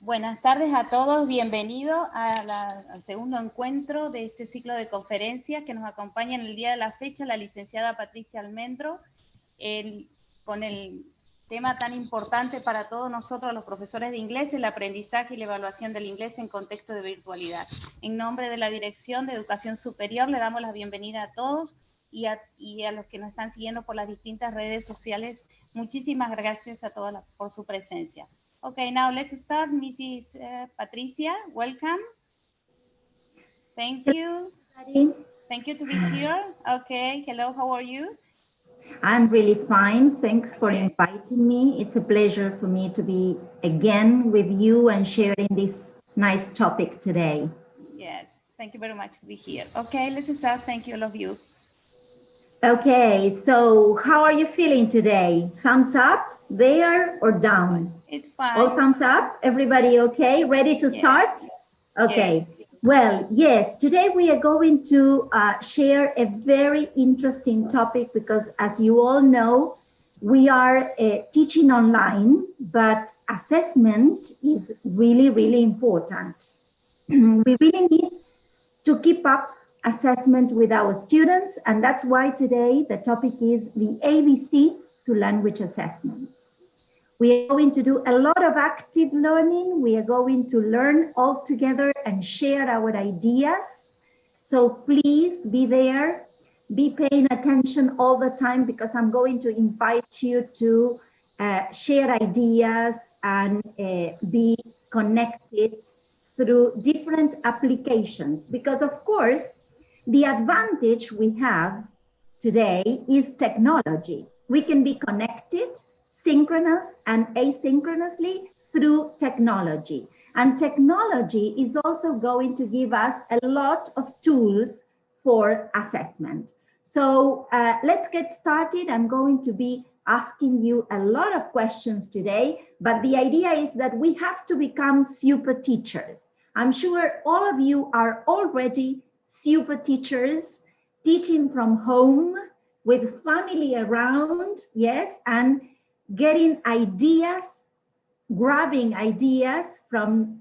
Buenas tardes a todos, bienvenidos al segundo encuentro de este ciclo de conferencias que nos acompaña en el día de la fecha la licenciada Patricia Almendro, con el tema tan importante para todos nosotros los profesores de inglés, el aprendizaje y la evaluación del inglés en contexto de virtualidad. En nombre de la Dirección de Educación Superior le damos la bienvenida a todos y a los que nos están siguiendo por las distintas redes sociales. Muchísimas gracias a todos por su presencia. Okay, now let's start. Mrs. Patricia, welcome. Thank you. Thank you to be here. Okay, hello, how are you? I'm really fine. Thanks for inviting me. It's a pleasure for me to be again with you and sharing this nice topic today. Yes, thank you very much to be here. Okay, let's start. Thank you, all of you. Okay, so how are you feeling today? Thumbs up there or down? It's fine. All thumbs up? Everybody okay? Ready to start? Okay. Yes. Well, yes, today we are going to share a very interesting topic because as you all know, we are teaching online, but assessment is really, really important. We really need to keep up assessment with our students, and that's why today the topic is the ABC to language assessment. We are going to do a lot of active learning. We are going to learn all together and share our ideas. So please be there, be paying attention all the time because I'm going to invite you to share ideas and be connected through different applications. Because of course, the advantage we have today is technology. We can be connected synchronous and asynchronously through technology. And technology is also going to give us a lot of tools for assessment. So let's get started. I'm going to be asking you a lot of questions today, but the idea is that we have to become super teachers. I'm sure all of you are already super teachers, teaching from home with family around, yes, and getting ideas, grabbing ideas from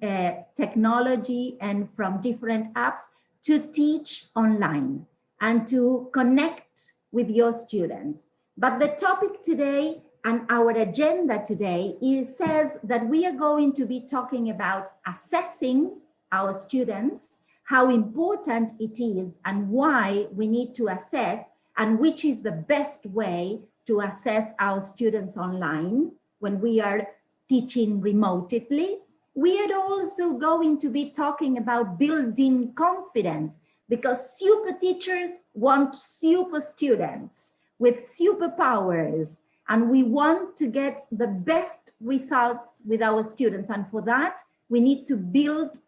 technology and from different apps to teach online and to connect with your students. But the topic today and our agenda today says that we are going to be talking about assessing our students, how important it is and why we need to assess and which is the best way to assess our students online when we are teaching remotely. We are also going to be talking about building confidence because super teachers want super students with superpowers, and we want to get the best results with our students. And for that, we need to build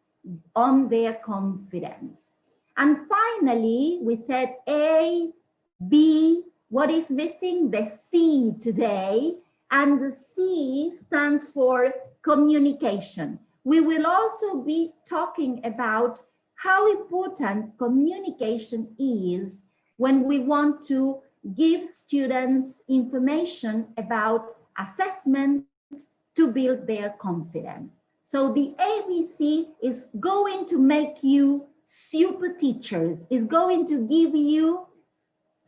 on their confidence. And finally, we said A, B, what is missing? The C today, and the C stands for communication. We will also be talking about how important communication is when we want to give students information about assessment to build their confidence. So the ABC is going to make you super teachers, is going to give you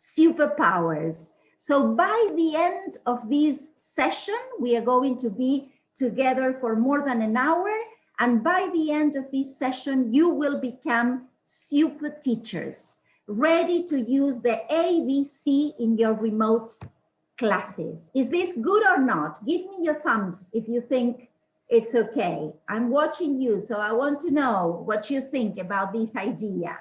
superpowers. So by the end of this session, we are going to be together for more than an hour. And by the end of this session, you will become super teachers, ready to use the ABC in your remote classes. Is this good or not? Give me your thumbs if you think it's okay. I'm watching you, so I want to know what you think about this idea.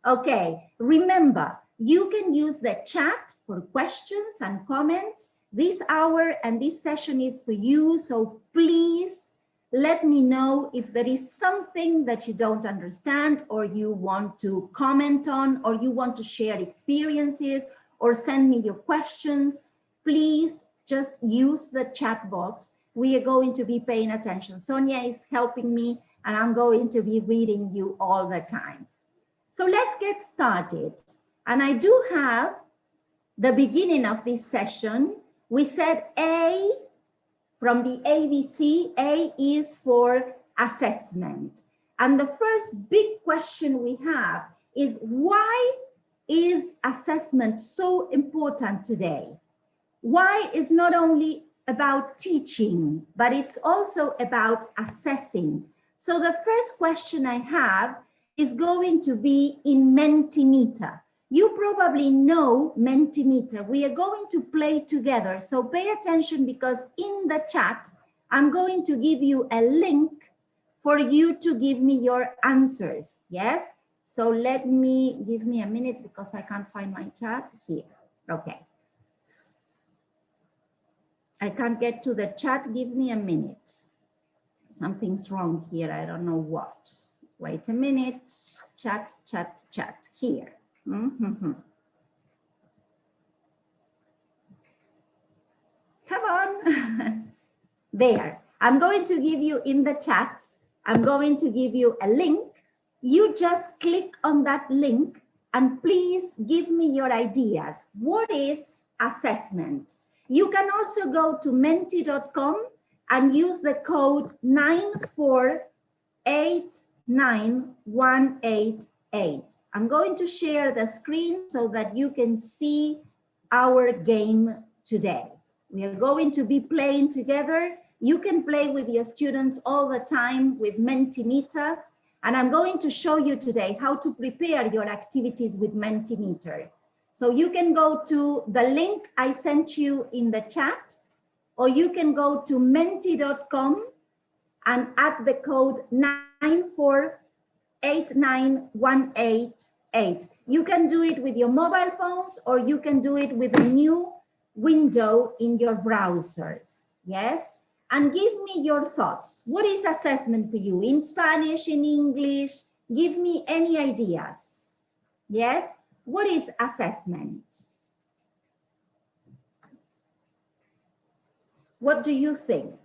Okay, remember, you can use the chat for questions and comments. This hour and this session is for you, so please let me know if there is something that you don't understand or you want to comment on or you want to share experiences or send me your questions. Please just use the chat box. We are going to be paying attention. Sonia is helping me and I'm going to be reading you all the time. So let's get started. And I do have the beginning of this session. We said A, from the ABC, A is for assessment. And the first big question we have is, why is assessment so important today? Why is not only about teaching, but it's also about assessing. So the first question I have is going to be in Mentimeter. You probably know Mentimeter. We are going to play together. So pay attention, because in the chat, I'm going to give you a link for you to give me your answers. Yes? So give me a minute, because I can't find my chat here. Okay. I can't get to the chat. Give me a minute. Something's wrong here. I don't know what. Wait a minute. Chat. Here. Come on. There. I'm going to give you in the chat. I'm going to give you a link. You just click on that link and please give me your ideas. What is assessment? You can also go to menti.com and use the code 9489188. I'm going to share the screen so that you can see our game today. We are going to be playing together. You can play with your students all the time with Mentimeter. And I'm going to show you today how to prepare your activities with Mentimeter. So you can go to the link I sent you in the chat, or you can go to menti.com and add the code 9489188. You can do it with your mobile phones, or you can do it with a new window in your browsers. Yes? And give me your thoughts. What is assessment for you? In Spanish, in English? Give me any ideas. Yes? What is assessment? What do you think?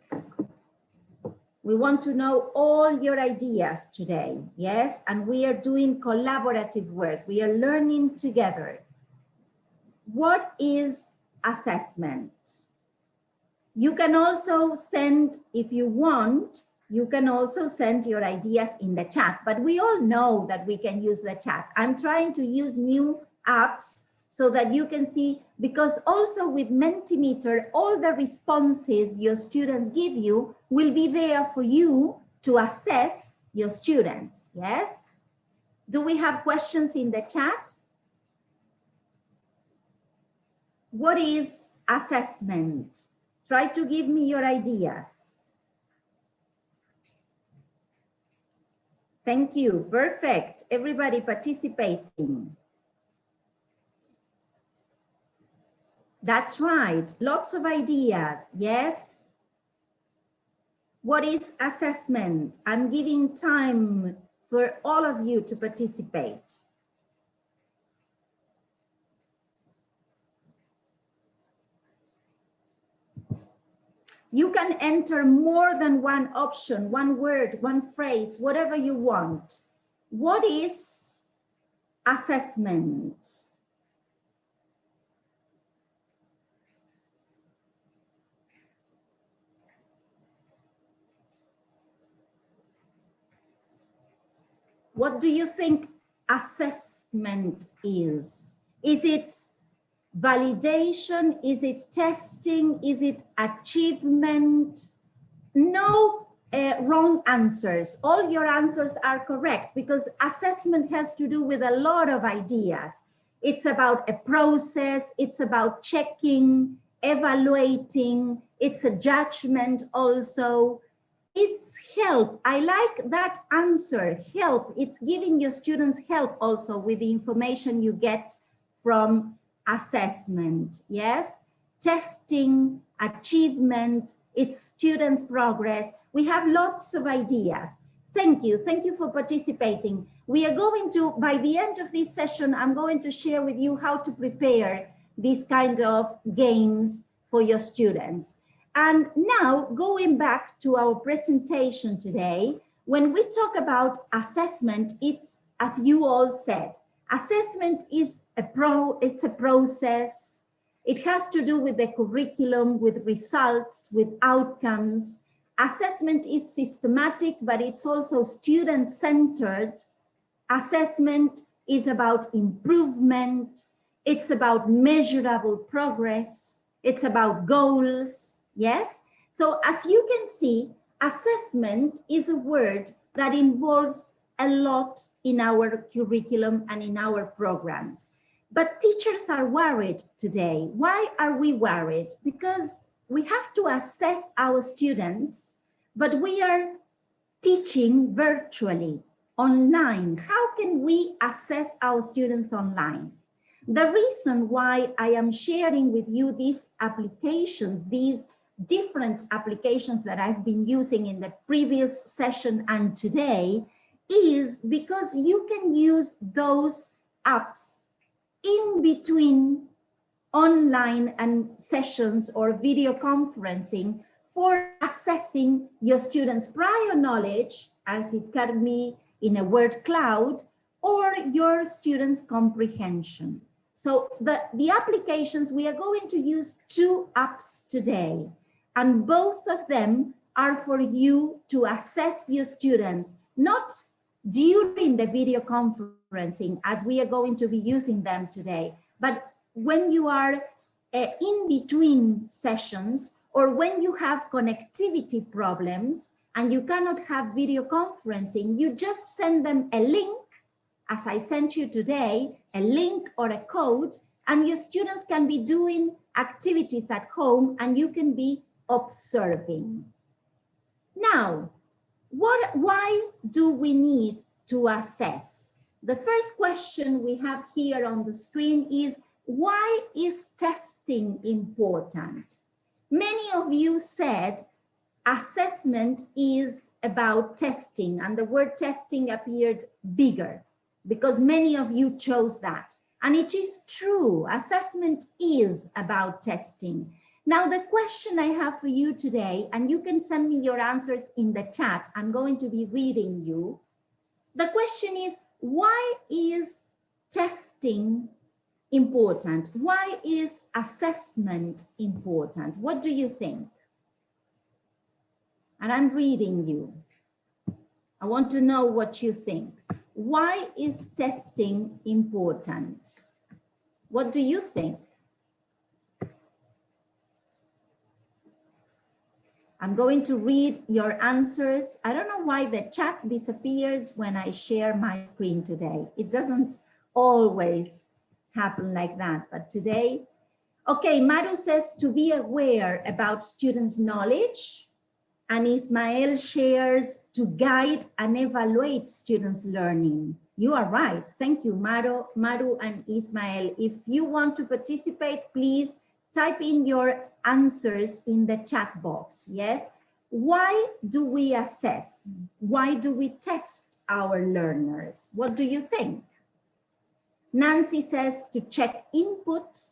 We want to know all your ideas today. Yes? And we are doing collaborative work. We are learning together. What is assessment? You can also send, if you want, you can also send your ideas in the chat, but we all know that we can use the chat. I'm trying to use new apps so that you can see, because also with Mentimeter, all the responses your students give you will be there for you to assess your students, yes? Do we have questions in the chat? What is assessment? Try to give me your ideas. Thank you. Perfect. Everybody participating. That's right. Lots of ideas. Yes. What is assessment? I'm giving time for all of you to participate. You can enter more than one option, one word, one phrase, whatever you want. What is assessment? What do you think assessment is? Is it validation? Is it testing? Is it achievement? No wrong answers. All your answers are correct, because assessment has to do with a lot of ideas. It's about a process. It's about checking, evaluating. It's a judgment also. It's help. I like that answer, help. It's giving your students help also with the information you get from assessment, yes? Testing, achievement, it's students' progress. We have lots of ideas. Thank you for participating. We are going to, by the end of this session, I'm going to share with you how to prepare these kind of games for your students. And now, going back to our presentation today, when we talk about assessment, it's, as you all said, assessment is it's a process. It has to do with the curriculum, with results, with outcomes. Assessment is systematic, but it's also student-centered. Assessment is about improvement. It's about measurable progress. It's about goals, yes? So as you can see, assessment is a word that involves a lot in our curriculum and in our programs. But teachers are worried today. Why are we worried? Because we have to assess our students, but we are teaching virtually, online. How can we assess our students online? The reason why I am sharing with you these applications, these different applications that I've been using in the previous session and today, is because you can use those apps in between online and sessions or video conferencing for assessing your students' prior knowledge, as it can be in a word cloud, or your students' comprehension. So the applications, we are going to use 2 apps today, and both of them are for you to assess your students, not during the video conferencing, as we are going to be using them today, but when you are in between sessions, or when you have connectivity problems and you cannot have video conferencing, you just send them a link, as I sent you today, a link or a code, and your students can be doing activities at home and you can be observing. Now, why do we need to assess? The first question we have here on the screen is, why is testing important? Many of you said assessment is about testing, and the word testing appeared bigger because many of you chose that. And it is true, assessment is about testing. Now, the question I have for you today, and you can send me your answers in the chat, I'm going to be reading you. The question is, why is testing important? Why is assessment important? What do you think? And I'm reading you. I want to know what you think. Why is testing important? What do you think? I'm going to read your answers. I don't know why the chat disappears when I share my screen today. It doesn't always happen like that, but today, okay, Maru says to be aware about students' knowledge, and Ismael shares to guide and evaluate students' learning. You are right. Thank you, Maru and Ismael. If you want to participate, please type in your answers in the chat box, yes? Why do we assess? Why do we test our learners? What do you think? Nancy says to check input.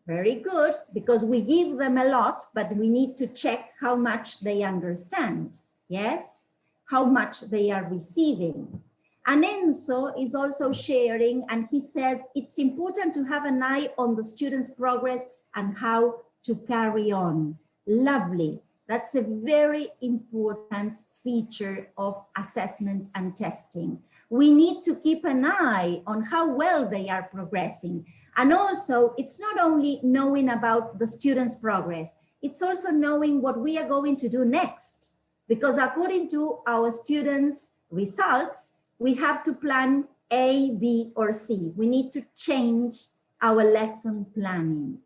Very good, because we give them a lot, but we need to check how much they understand, yes? How much they are receiving. And Enzo is also sharing, and he says it's important to have an eye on the students' progress and how to carry on. Lovely. That's a very important feature of assessment and testing. We need to keep an eye on how well they are progressing. And also, it's not only knowing about the students' progress, it's also knowing what we are going to do next. Because according to our students' results, we have to plan A, B, or C. We need to change our lesson planning.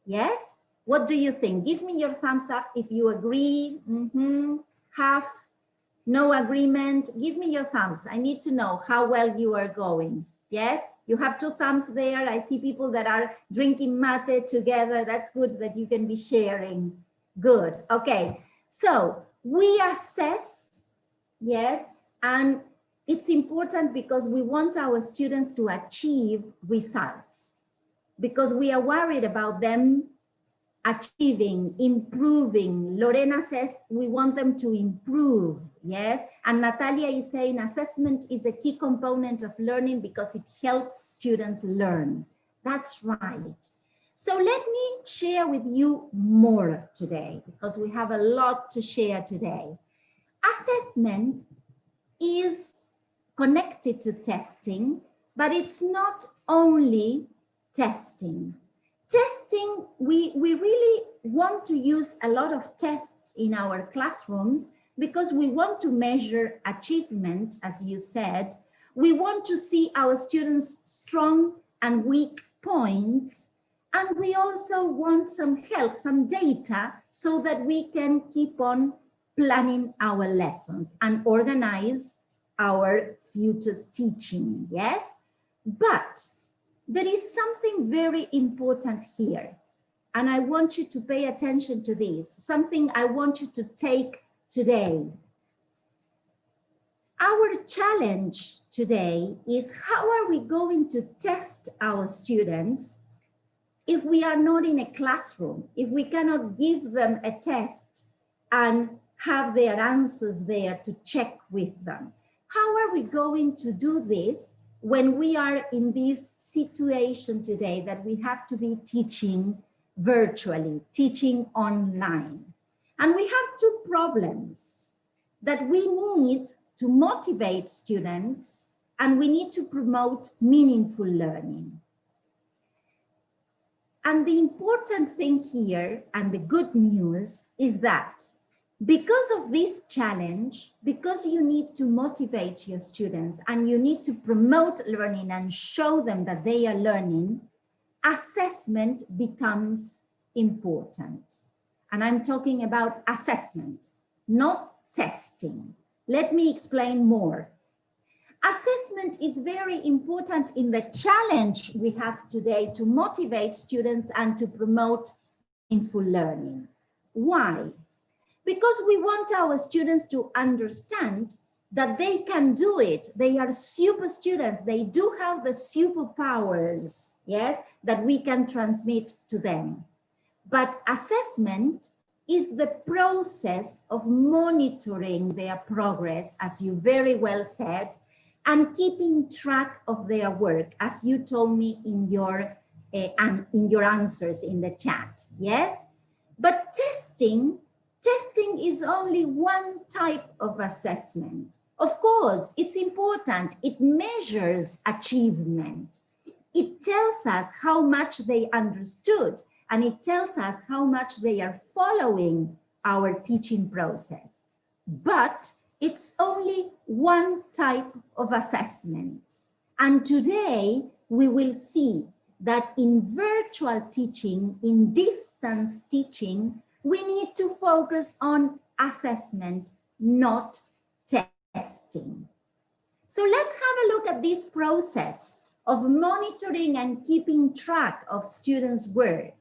Yes? What do you think? Give me your thumbs up if you agree, half, no agreement. Give me your thumbs. I need to know how well you are going. Yes? You have 2 thumbs there. I see people that are drinking mate together. That's good that you can be sharing. Good. Okay. So we assess, yes, and it's important because we want our students to achieve results, because we are worried about them achieving, improving. Lorena says we want them to improve, yes? And Natalia is saying assessment is a key component of learning because it helps students learn. That's right. So let me share with you more today, because we have a lot to share today. Assessment is connected to testing, but it's not only testing. Testing, we really want to use a lot of tests in our classrooms because we want to measure achievement, as you said. We want to see our students' strong and weak points, and we also want some help, some data, so that we can keep on planning our lessons and organize our future teaching, yes? But there is something very important here, and I want you to pay attention to this, something I want you to take today. Our challenge today is how are we going to test our students if we are not in a classroom, if we cannot give them a test and have their answers there to check with them? How are we going to do this when we are in this situation today that we have to be teaching virtually, teaching online? And we have two problems that we need to motivate students, and we need to promote meaningful learning. And the important thing here, and the good news, is that because of this challenge, because you need to motivate your students and you need to promote learning and show them that they are learning, assessment becomes important. And I'm talking about assessment, not testing. Let me explain more. Assessment is very important in the challenge we have today to motivate students and to promote meaningful learning. Why? Because we want our students to understand that they can do it. They are super students. They do have the superpowers, yes, that we can transmit to them. But assessment is the process of monitoring their progress, as you very well said, and keeping track of their work, as you told me in your answers in the chat, yes? But testing is only one type of assessment. Of course, it's important. It measures achievement. It tells us how much they understood, and it tells us how much they are following our teaching process. But it's only one type of assessment. And today we will see that in virtual teaching, in distance teaching, we need to focus on assessment, not testing. So let's have a look at this process of monitoring and keeping track of students' work.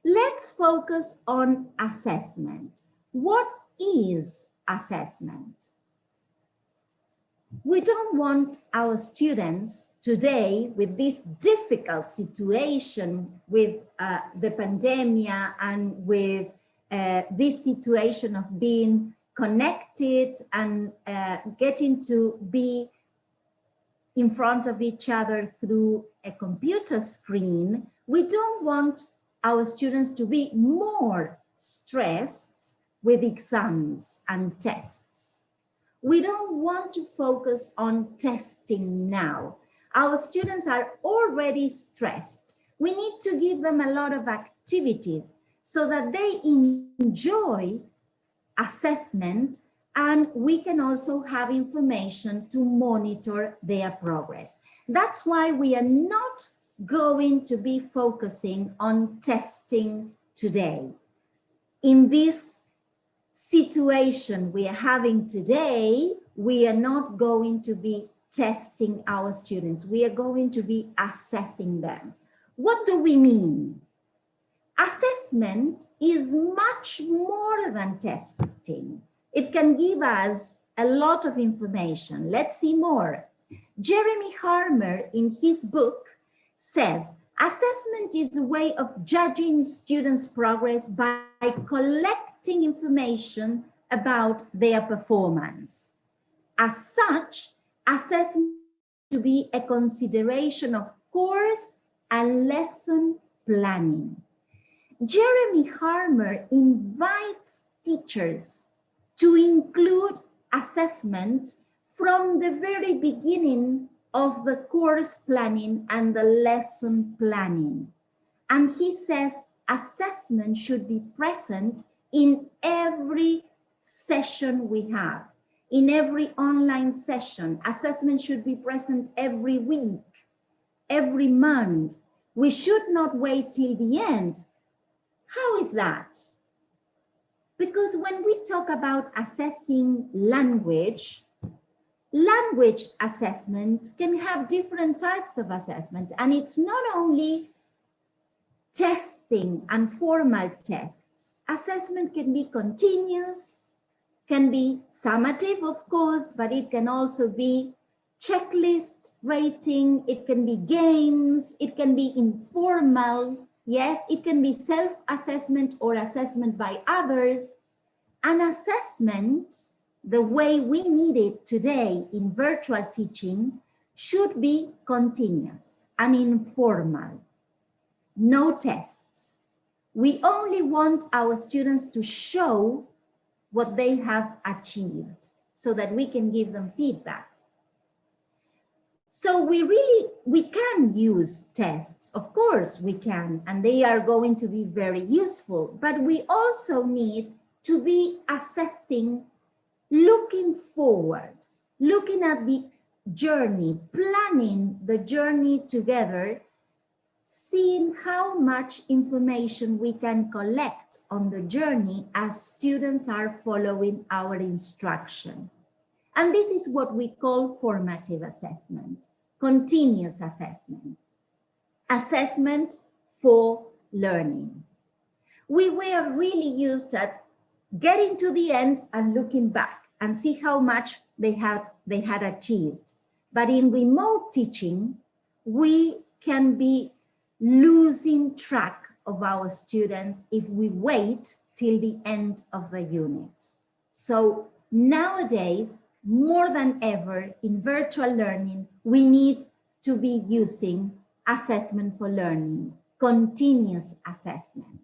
Let's focus on assessment. What is assessment? We don't want our students today, with this difficult situation with the pandemic and with this situation of being connected and getting to be in front of each other through a computer screen, we don't want our students to be more stressed with exams and tests. We don't want to focus on testing now. Our students are already stressed. We need to give them a lot of activities so that they enjoy assessment, and we can also have information to monitor their progress. That's why we are not going to be focusing on testing today. In this situation we are having today, we are not going to be testing our students. We are going to be assessing them. What do we mean? Assessment is much more than testing. It can give us a lot of information. Let's see more. Jeremy Harmer, in his book, says, assessment is a way of judging students' progress by collecting information about their performance. As such, assessment to be a consideration of course and lesson planning. Jeremy Harmer invites teachers to include assessment from the very beginning of the course planning and the lesson planning. And he says assessment should be present in every session we have, in every online session. Assessment should be present every week, every month. We should not wait till the end. How is that? Because when we talk about assessing language, language assessment can have different types of assessment, and it's not only testing and formal tests. Assessment can be continuous, can be summative, of course, but it can also be checklist rating, it can be games, it can be informal, yes, it can be self-assessment or assessment by others. An assessment, the way we need it today in virtual teaching, should be continuous and informal. No tests. We only want our students to show what they have achieved so that we can give them feedback. So we can use tests, of course we can, and they are going to be very useful, but we also need to be assessing, looking forward, looking at the journey, planning the journey together, seeing how much information we can collect on the journey as students are following our instruction. And this is what we call formative assessment, continuous assessment, assessment for learning. We were really used at getting to the end and looking back and see how much they had achieved. But in remote teaching, we can be losing track of our students if we wait till the end of the unit. So nowadays, more than ever in virtual learning, we need to be using assessment for learning, continuous assessment.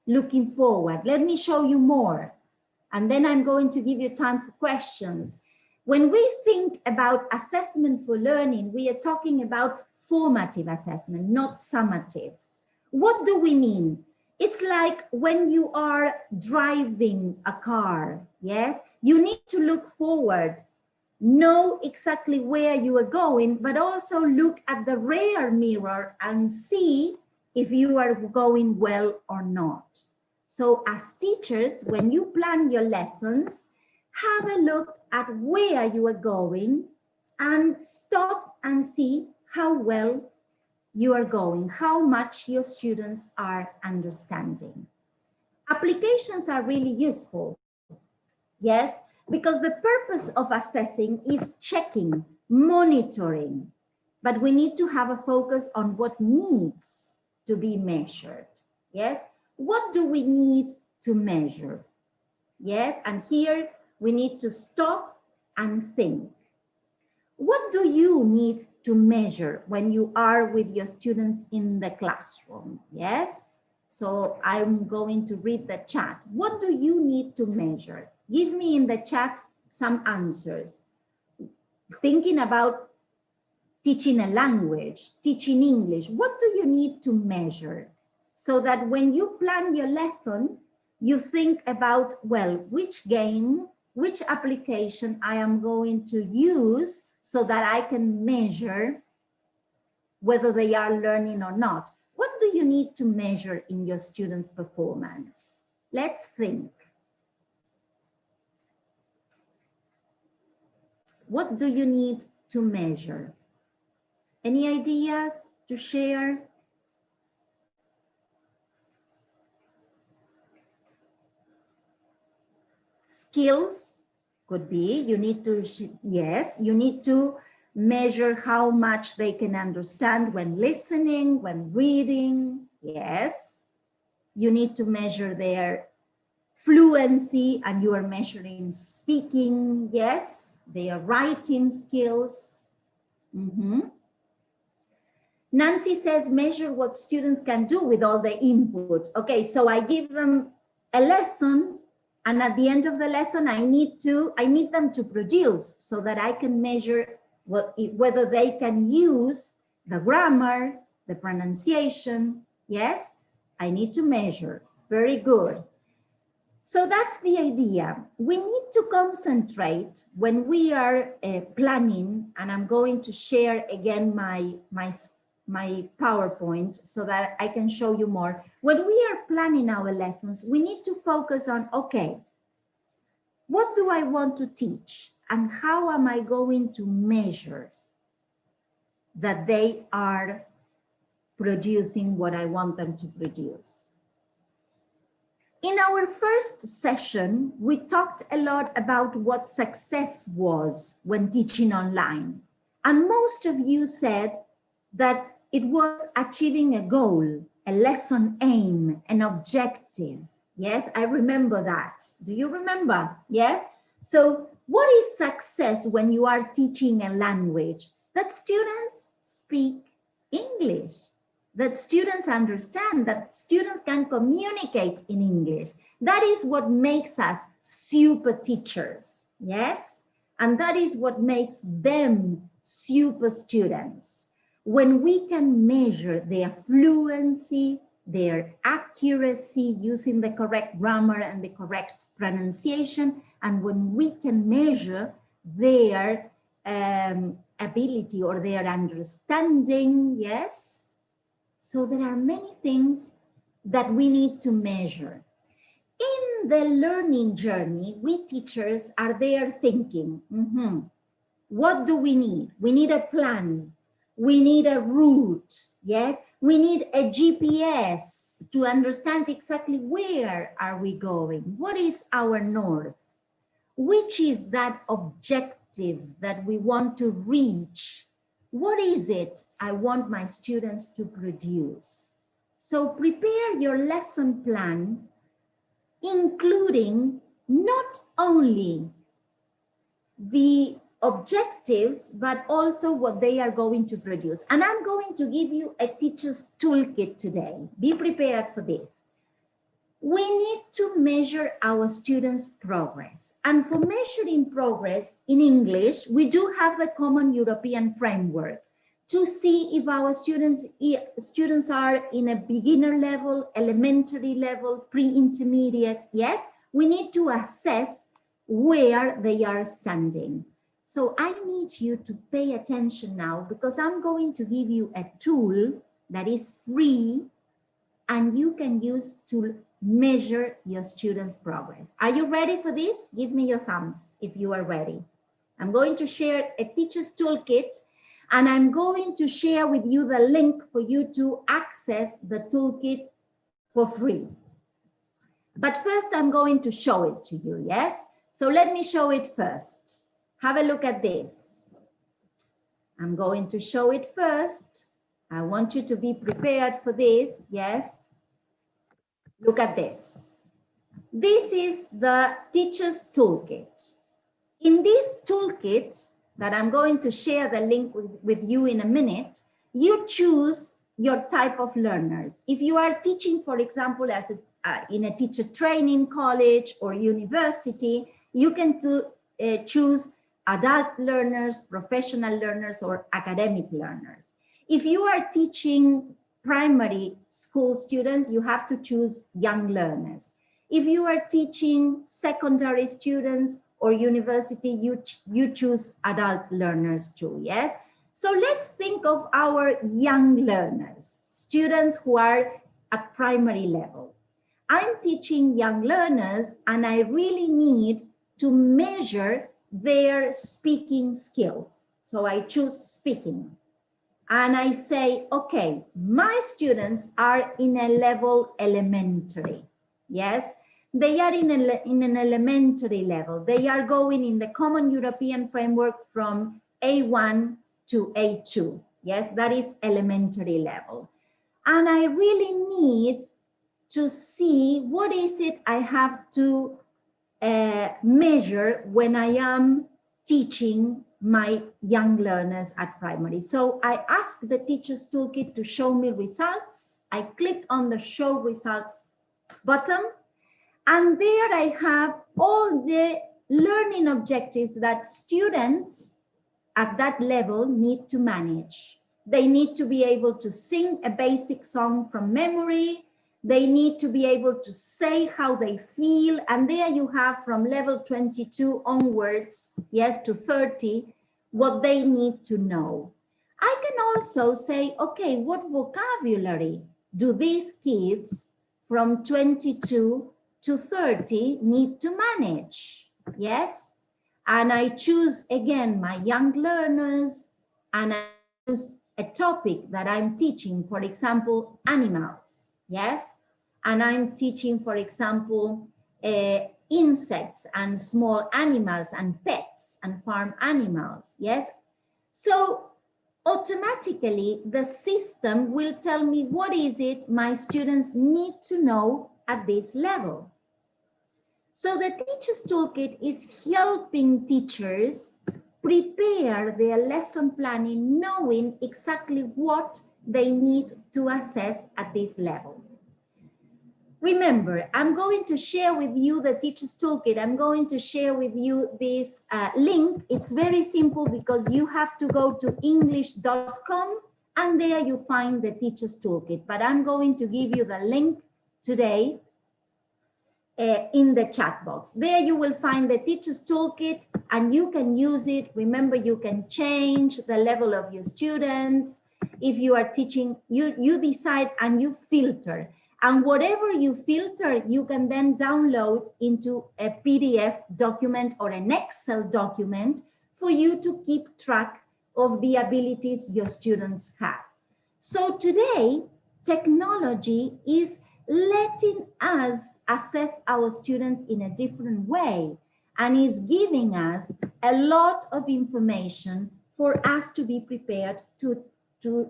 Looking forward, let me show you more, and then I'm going to give you time for questions. When we think about assessment for learning, we are talking about formative assessment, not summative. What do we mean? It's like when you are driving a car, yes? You need to look forward, know exactly where you are going, but also look at the rear mirror and see if you are going well or not. So as teachers, when you plan your lessons, have a look at where you are going and stop and see how well you are going, how much your students are understanding. Applications are really useful, yes, because the purpose of assessing is checking, monitoring, but we need to have a focus on what needs to be measured, yes? What do we need to measure? Yes, and here we need to stop and think. What do you need to measure when you are with your students in the classroom? Yes, so I'm going to read the chat. What do you need to measure? Give me in the chat some answers. Thinking about teaching a language, teaching English, what do you need to measure? So that when you plan your lesson, you think about, well, which game, which application I am going to use so that I can measure whether they are learning or not. What do you need to measure in your students' performance? Let's think. What do you need to measure? Any ideas to share? Skills could be, you need to, yes, you need to measure how much they can understand when listening, when reading, yes. You need to measure their fluency, and you are measuring speaking, yes, their writing skills. Nancy says, measure what students can do with all the input. Okay, so I give them a lesson, and at the end of the lesson, I need them to produce so that I can measure whether they can use the grammar, the pronunciation. Yes, I need to measure. Very good. So that's the idea. We need to concentrate when we are planning, and I'm going to share again my PowerPoint so that I can show you more. When we are planning our lessons, we need to focus on, okay, what do I want to teach? And how am I going to measure that they are producing what I want them to produce? In our first session, we talked a lot about what success was when teaching online. And most of you said that it was achieving a goal, a lesson aim, an objective. Yes, I remember that. Do you remember? Yes. So what is success when you are teaching a language? That students speak English, that students understand, that students can communicate in English. That is what makes us super teachers. Yes. And that is what makes them super students. When we can measure their fluency, their accuracy, using the correct grammar and the correct pronunciation, and when we can measure their ability or their understanding, yes? So there are many things that we need to measure. In the learning journey, we teachers are there thinking, what do we need? We need a plan. We need a route, yes? We need a GPS to understand exactly where are we going? What is our north? Which is that objective that we want to reach? What is it I want my students to produce? So prepare your lesson plan, including not only the objectives, but also what they are going to produce. And I'm going to give you a teacher's toolkit today. Be prepared for this. We need to measure our students' progress. And for measuring progress in English, we do have the Common European Framework to see if our students are in a beginner level, elementary level, pre-intermediate. Yes, we need to assess where they are standing. So I need you to pay attention now, because I'm going to give you a tool that is free and you can use to measure your students' progress. Are you ready for this? Give me your thumbs if you are ready. I'm going to share a teacher's toolkit, and I'm going to share with you the link for you to access the toolkit for free. But first, I'm going to show it to you, yes? So let me show it first. Have a look at this. I'm going to show it first. I want you to be prepared for this, yes? Look at this. This is the teacher's toolkit. In this toolkit that I'm going to share the link with you in a minute, you choose your type of learners. If you are teaching, for example, in a teacher training college or university, you can choose adult learners, professional learners, or academic learners. If you are teaching primary school students, you have to choose young learners. If you are teaching secondary students or university, you choose adult learners too, yes? So let's think of our young learners, students who are at primary level. I'm teaching young learners, and I really need to measure their speaking skills. So I choose speaking. And I say, okay, my students are in a level elementary. Yes, they are in an elementary level. They are going in the Common European Framework from A1 to A2. Yes, that is elementary level. And I really need to see what is it I have to measure when I am teaching my young learners at primary. So I ask the Teacher's Toolkit to show me results. I click on the Show Results button, and there I have all the learning objectives that students at that level need to manage. They need to be able to sing a basic song from memory. They need to be able to say how they feel. And there you have from level 22 onwards, yes, to 30, what they need to know. I can also say, okay, what vocabulary do these kids from 22 to 30 need to manage? Yes. And I choose again my young learners, and I choose a topic that I'm teaching, for example, animals, yes? And I'm teaching, for example, insects and small animals and pets and farm animals, yes? So automatically the system will tell me what is it my students need to know at this level. So the Teacher's Toolkit is helping teachers prepare their lesson planning, knowing exactly what they need to assess at this level. Remember, I'm going to share with you the Teacher's Toolkit. I'm going to share with you this link. It's very simple because you have to go to english.com and there you find the Teacher's Toolkit. But I'm going to give you the link today in the chat box. There you will find the Teacher's Toolkit and you can use it. Remember, you can change the level of your students. If you are teaching, you decide and you filter. And whatever you filter, you can then download into a PDF document or an Excel document for you to keep track of the abilities your students have. So today, technology is letting us assess our students in a different way and is giving us a lot of information for us to be prepared to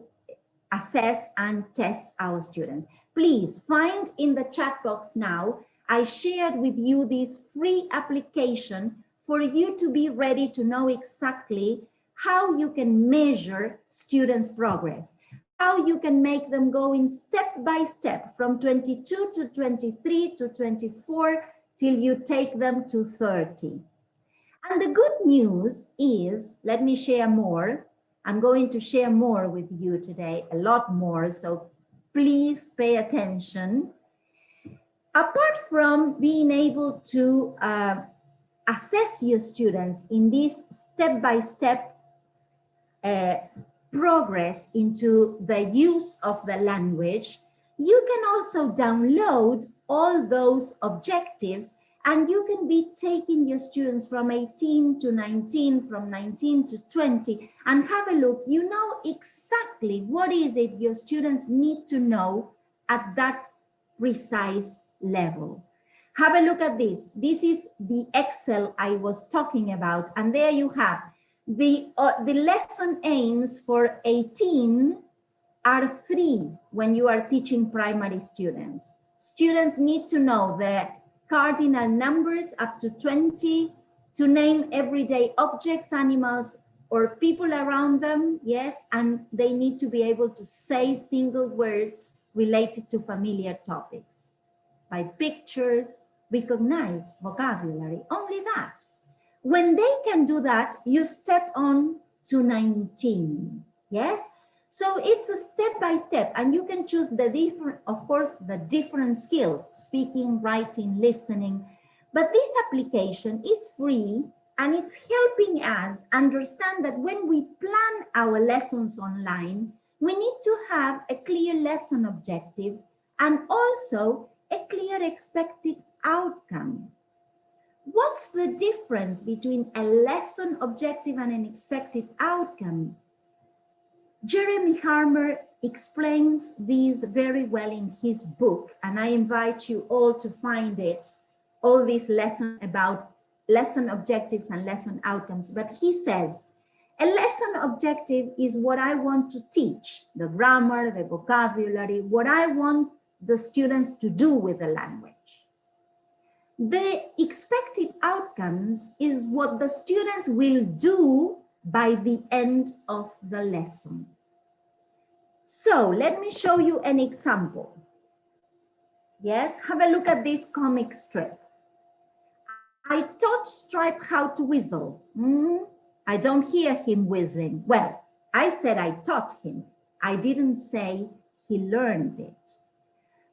assess and test our students. Please find in the chat box now, I shared with you this free application for you to be ready to know exactly how you can measure students' progress, how you can make them go in step by step from 22 to 23 to 24 till you take them to 30. And the good news is, let me share more. I'm going to share more with you today, a lot more, so please pay attention. Apart from being able to assess your students in this step-by-step progress into the use of the language, you can also download all those objectives and you can be taking your students from 18 to 19, from 19 to 20, and have a look. You know exactly what is it your students need to know at that precise level. Have a look at this. This is the Excel I was talking about, and there you have the lesson aims for 18 are 3 when you are teaching primary students. Students need to know the cardinal numbers up to 20, to name everyday objects, animals, or people around them, yes, and they need to be able to say single words related to familiar topics. By pictures, recognize vocabulary, only that. When they can do that, you step on to 19, yes? So it's a step by step, and you can choose the different, of course, the different skills, speaking, writing, listening. But this application is free, and it's helping us understand that when we plan our lessons online, we need to have a clear lesson objective and also a clear expected outcome. What's the difference between a lesson objective and an expected outcome? Jeremy Harmer explains these very well in his book, and I invite you all to find it, all these lessons about lesson objectives and lesson outcomes. But he says, a lesson objective is what I want to teach, the grammar, the vocabulary, what I want the students to do with the language. The expected outcomes is what the students will do by the end of the lesson. So let me show you an example. Yes, have a look at this comic strip. I taught Stripe how to whistle. I don't hear him whistling. Well, I said I taught him. I didn't say he learned it.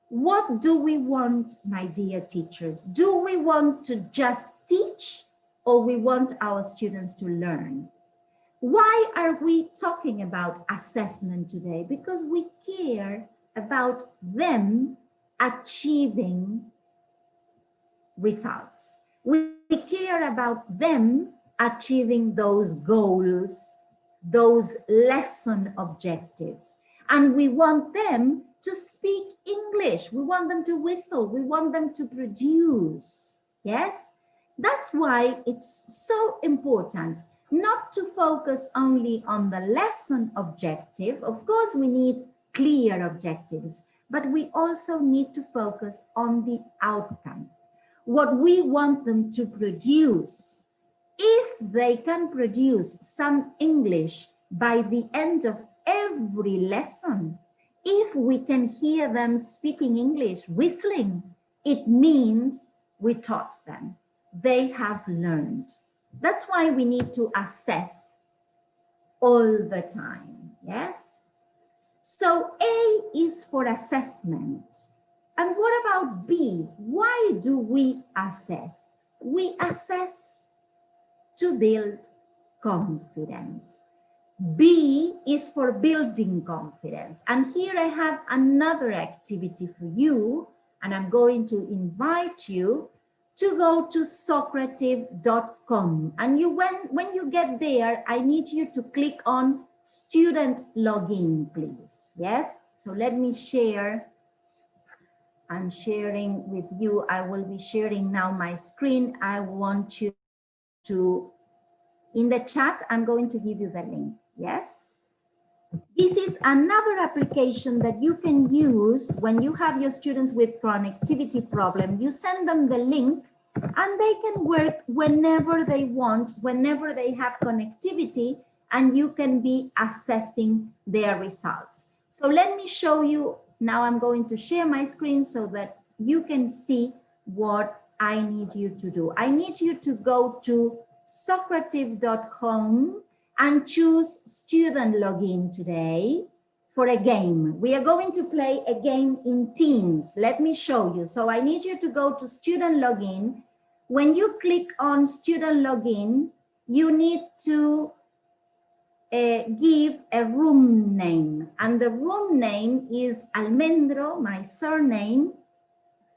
What do we want, my dear teachers? Do we want to just teach, or we want our students to learn? Why are we talking about assessment today? Because we care about them achieving results. We care about them achieving those goals, those lesson objectives. And we want them to speak English. We want them to whistle. We want them to produce. Yes? That's why it's so important not to focus only on the lesson objective. Of course, we need clear objectives, but we also need to focus on the outcome. What we want them to produce. If they can produce some English by the end of every lesson, if we can hear them speaking English, whistling, it means we taught them. They have learned. That's why we need to assess all the time, yes? So A is for assessment. And what about B? Why do we assess? We assess to build confidence. B is for building confidence. And here I have another activity for you, and I'm going to invite you to go to Socrative.com. And when you get there, I need you to click on student login, please. Yes, so let me share. I'm sharing with you. I will be sharing now my screen. I want you to, in the chat, I'm going to give you the link. Yes. This is another application that you can use when you have your students with connectivity problem. You send them the link and they can work whenever they want, whenever they have connectivity, and you can be assessing their results. So let me show you. Now I'm going to share my screen so that you can see what I need you to do. I need you to go to Socrative.com and choose student login today for a game. We are going to play a game in Teams. Let me show you. So I need you to go to student login. When you click on student login, you need to give a room name, and the room name is Almendro, my surname,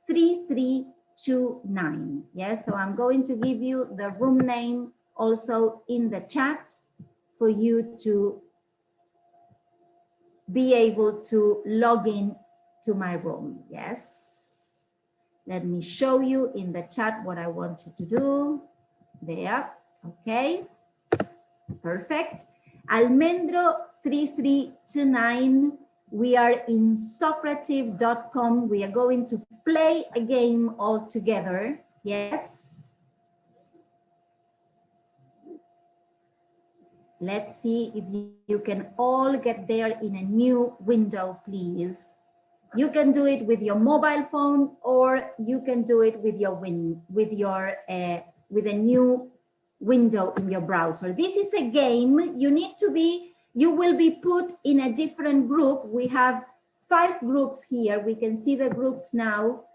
3329. Yes, so I'm going to give you the room name also in the chat for you to be able to log in to my room. Yes, let me show you in the chat what I want you to do. There, okay, perfect. Almendro 3329. We are in Socrative.com. We are going to play a game all together. Yes. Let's see if you can all get there in a new window, please. You can do it with your mobile phone, or you can do it with your with a new window in your browser. This is a game. You will be put in a different group. We have 5 groups here. We can see the groups now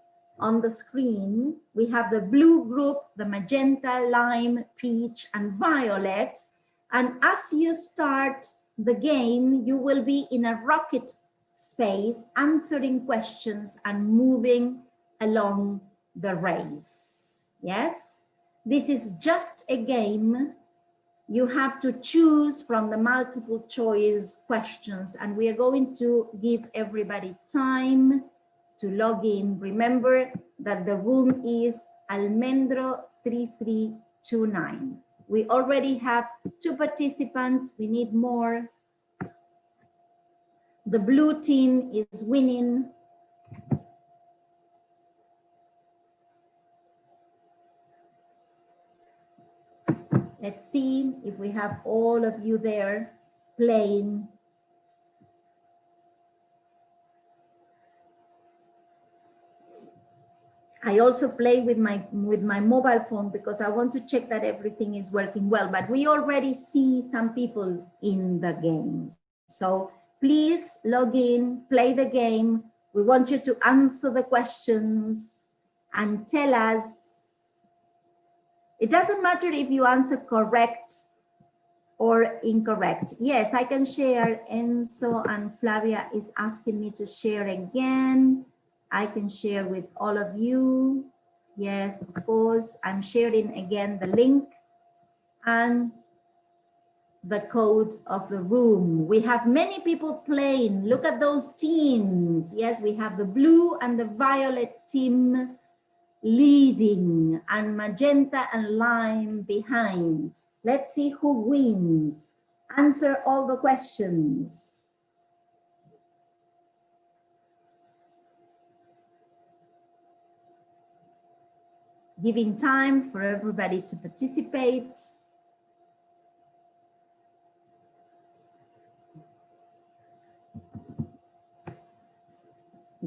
on the screen. We have the blue group, the magenta, lime, peach, and violet. And as you start the game, you will be in a rocket space, answering questions and moving along the race. Yes? This is just a game. You have to choose from the multiple choice questions, and we are going to give everybody time to log in. Remember that the room is Almendro 3329. We already have 2 participants. We need more. The blue team is winning. Let's see if we have all of you there playing. I also play with my mobile phone because I want to check that everything is working well, but we already see some people in the game. So please log in, play the game. We want you to answer the questions and tell us. It doesn't matter if you answer correct or incorrect. Yes, I can share. Enzo and Flavia is asking me to share again. I can share with all of you. Yes, of course, I'm sharing again the link and the code of the room. We have many people playing. Look at those teams. Yes, we have the blue and the violet team leading and magenta and lime behind. Let's see who wins. Answer all the questions. Giving time for everybody to participate.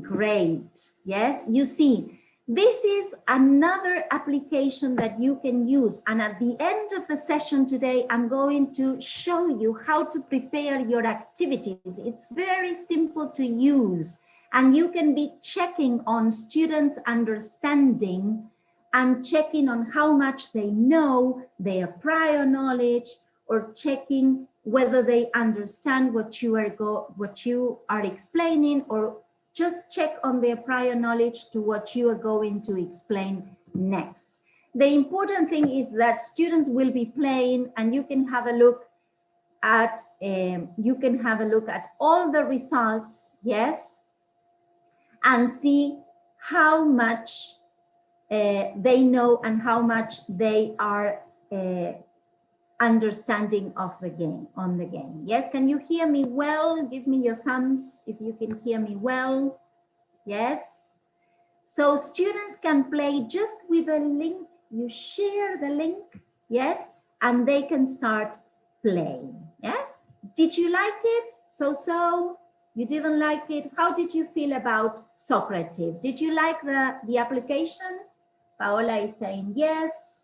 Great. Yes, you see, this is another application that you can use. And at the end of the session today, I'm going to show you how to prepare your activities. It's very simple to use. And you can be checking on students' understanding and checking on how much they know, their prior knowledge, or checking whether they understand what you are explaining, or just check on their prior knowledge to what you are going to explain next. The important thing is that students will be playing, and you can have a look at all the results, yes, and see how much they know and how much they are understanding of the game, on the game. Yes, can you hear me well? Give me your thumbs if you can hear me well. Yes. So students can play just with a link. You share the link, yes, and they can start playing. Yes. Did you like it? So? You didn't like it? How did you feel about Socrates? Did you like the application? Paola is saying yes.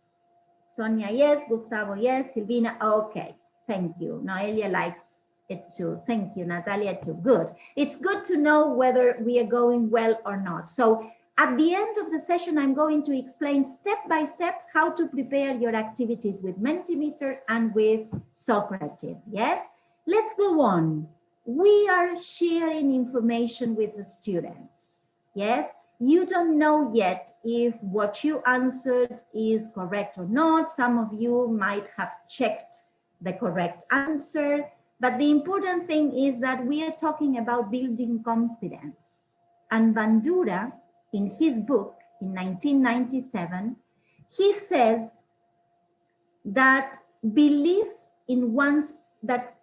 Sonia, yes. Gustavo, yes. Silvina, okay. Thank you. Noelia likes it too. Thank you. Natalia too. Good. It's good to know whether we are going well or not. So at the end of the session, I'm going to explain step by step how to prepare your activities with Mentimeter and with Socrates. Yes? Let's go on. We are sharing information with the students. Yes? You don't know yet if what you answered is correct or not. Some of you might have checked the correct answer, but the important thing is that we are talking about building confidence. And Bandura, in his book in 1997, he says that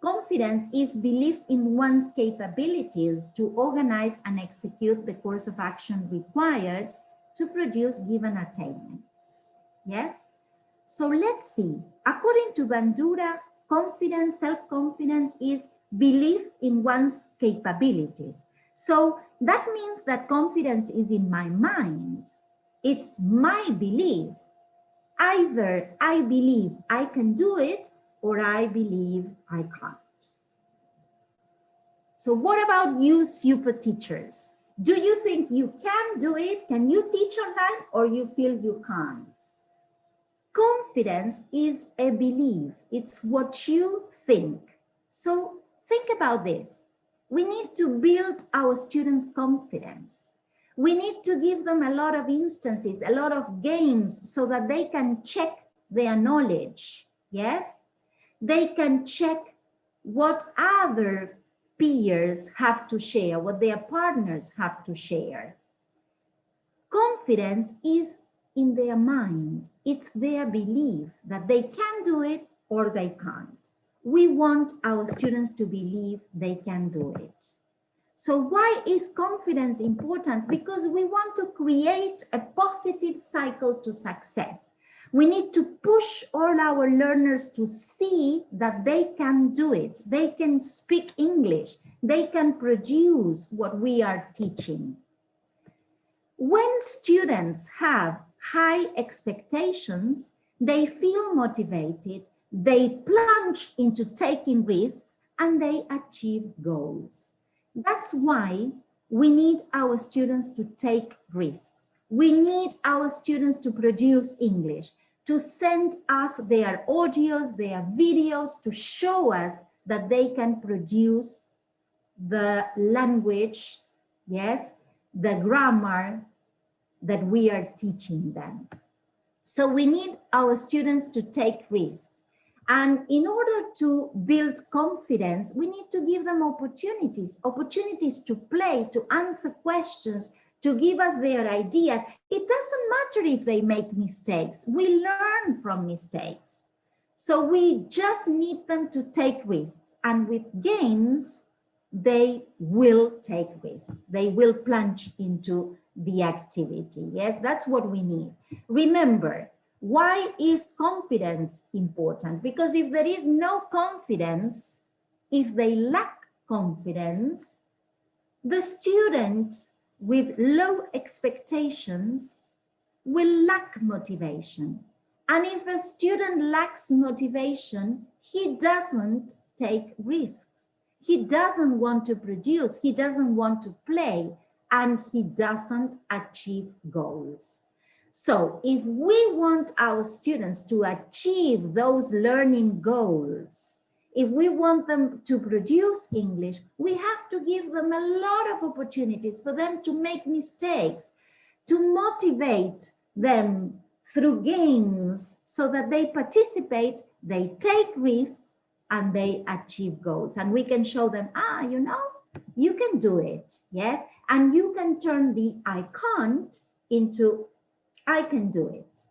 confidence is belief in one's capabilities to organize and execute the course of action required to produce given attainments. Yes? So let's see. According to Bandura, confidence, self-confidence is belief in one's capabilities. So that means that confidence is in my mind. It's my belief. Either I believe I can do it, or I believe I can't. So what about you super teachers? Do you think you can do it? Can you teach online, or you feel you can't? Confidence is a belief. It's what you think. So think about this. We need to build our students' confidence. We need to give them a lot of instances, a lot of games, so that they can check their knowledge. Yes? They can check what other peers have to share, what their partners have to share. Confidence is in their mind. It's their belief that they can do it or they can't. We want our students to believe they can do it. So why is confidence important? Because we want to create a positive cycle to success. We need to push all our learners to see that they can do it. They can speak English. They can produce what we are teaching. When students have high expectations, they feel motivated, they plunge into taking risks, and they achieve goals. That's why we need our students to take risks. We need our students to produce English, to send us their audios, their videos, to show us that they can produce the language, yes, the grammar that we are teaching them. So we need our students to take risks. And in order to build confidence, we need to give them opportunities to play, to answer questions, to give us their ideas. It doesn't matter if they make mistakes. We learn from mistakes. So we just need them to take risks. And with games, they will take risks. They will plunge into the activity. Yes, that's what we need. Remember, why is confidence important? Because if there is no confidence, if they lack confidence, the student with low expectations will lack motivation. And if a student lacks motivation, he doesn't take risks. He doesn't want to produce, he doesn't want to play, and he doesn't achieve goals. So if we want our students to achieve those learning goals, if we want them to produce English, we have to give them a lot of opportunities for them to make mistakes, to motivate them through games so that they participate, they take risks, and they achieve goals. And we can show them, you know, you can do it, yes? And you can turn the I can't into I can do it,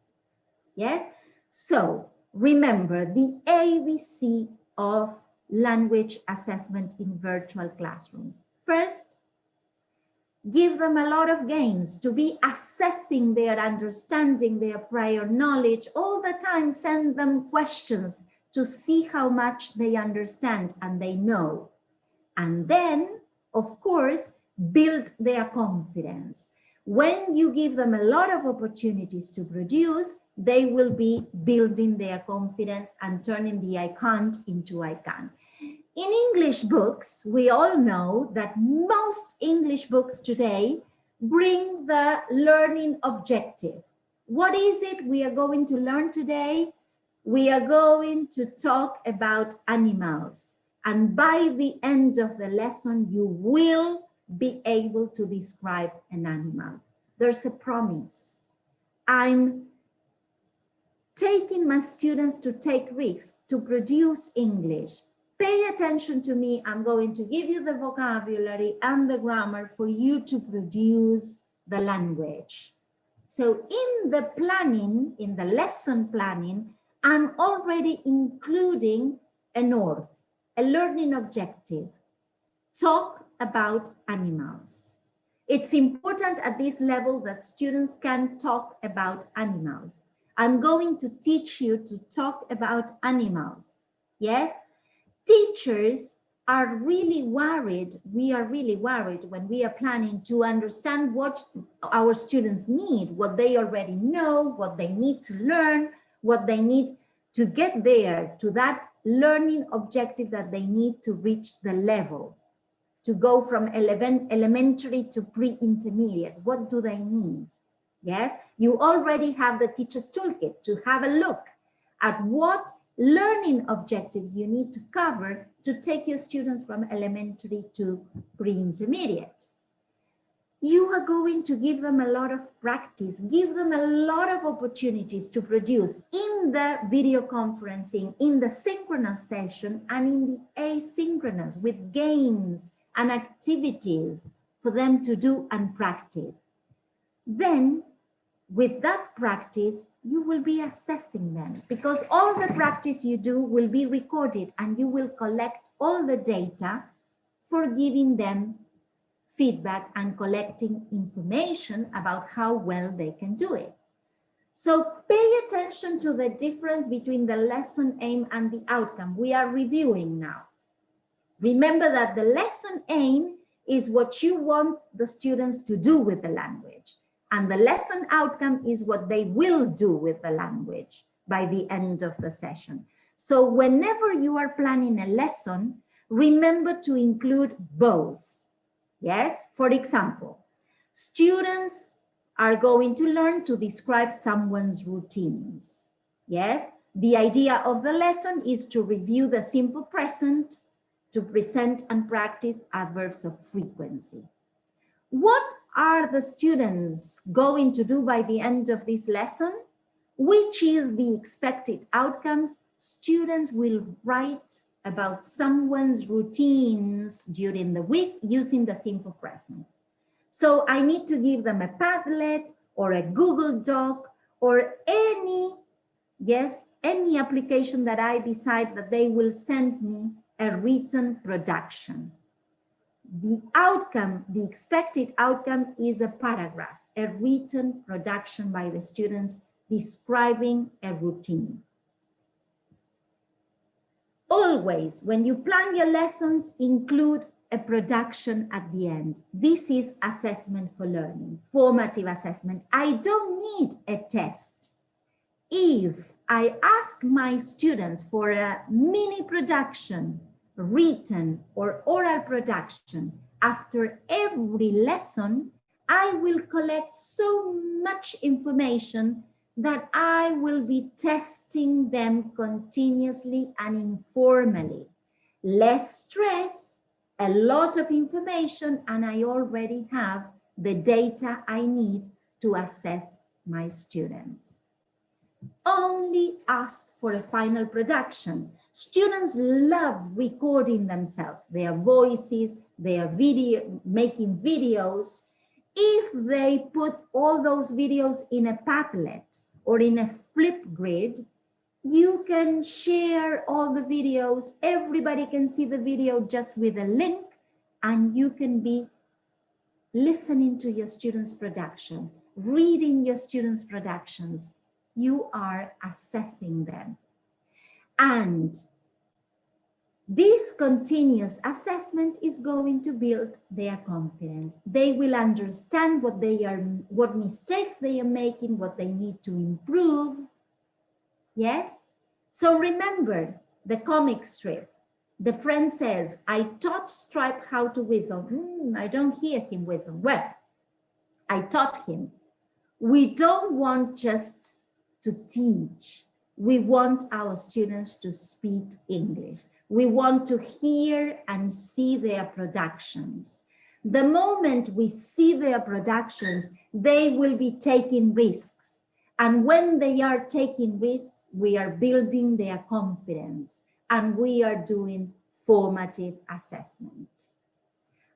yes? So remember the ABC of language assessment in virtual classrooms. First, give them a lot of games to be assessing their understanding, their prior knowledge. All the time, send them questions to see how much they understand and they know. And then, of course, build their confidence. When you give them a lot of opportunities to produce, they will be building their confidence and turning the I can't into I can. In English books, we all know that most English books today bring the learning objective. What is it we are going to learn today? We are going to talk about animals. And by the end of the lesson, you will be able to describe an animal. There's a promise. I'm taking my students to take risks, to produce English. Pay attention to me. I'm going to give you the vocabulary and the grammar for you to produce the language. So in the planning, in the lesson planning, I'm already including a north, a learning objective. Talk about animals. It's important at this level that students can talk about animals. I'm going to teach you to talk about animals. Yes? Teachers are really worried. We are really worried when we are planning to understand what our students need, what they already know, what they need to learn, what they need to get there to that learning objective that they need to reach the level, to go from elementary to pre-intermediate. What do they need? Yes, you already have the teacher's toolkit to have a look at what learning objectives you need to cover to take your students from elementary to pre-intermediate. You are going to give them a lot of practice, give them a lot of opportunities to produce in the video conferencing, in the synchronous session, and in the asynchronous with games and activities for them to do and practice. Then, with that practice, you will be assessing them because all the practice you do will be recorded and you will collect all the data for giving them feedback and collecting information about how well they can do it. So pay attention to the difference between the lesson aim and the outcome. We are reviewing now. Remember that the lesson aim is what you want the students to do with the language. And the lesson outcome is what they will do with the language by the end of the session. So whenever you are planning a lesson, remember to include both. Yes, for example, students are going to learn to describe someone's routines. Yes, the idea of the lesson is to review the simple present, to present and practice adverbs of frequency. What are the students going to do by the end of this lesson? Which is the expected outcomes? Students will write about someone's routines during the week using the simple present. So I need to give them a Padlet or a Google Doc or any application that I decide that they will send me a written production. The outcome, the expected outcome is a paragraph, a written production by the students describing a routine. Always, when you plan your lessons, include a production at the end. This is assessment for learning, formative assessment. I don't need a test. If I ask my students for a mini production, written or oral production, after every lesson, I will collect so much information that I will be testing them continuously and informally. Less stress, a lot of information, and I already have the data I need to assess my students. Only ask for a final production. Students love recording themselves, their voices, their making videos. If they put all those videos in a Padlet or in a Flipgrid, you can share all the videos. Everybody can see the video just with a link, and you can be listening to your students' production, reading your students' productions. You are assessing them. And this continuous assessment is going to build their confidence. They will understand what mistakes they are making, what they need to improve. Yes? So remember the comic strip. The friend says, I taught Stripe how to whistle. I don't hear him whistle. Well, I taught him. We don't want just to teach. We want our students to speak English. We want to hear and see their productions. The moment we see their productions, they will be taking risks. And when they are taking risks, we are building their confidence, and we are doing formative assessment.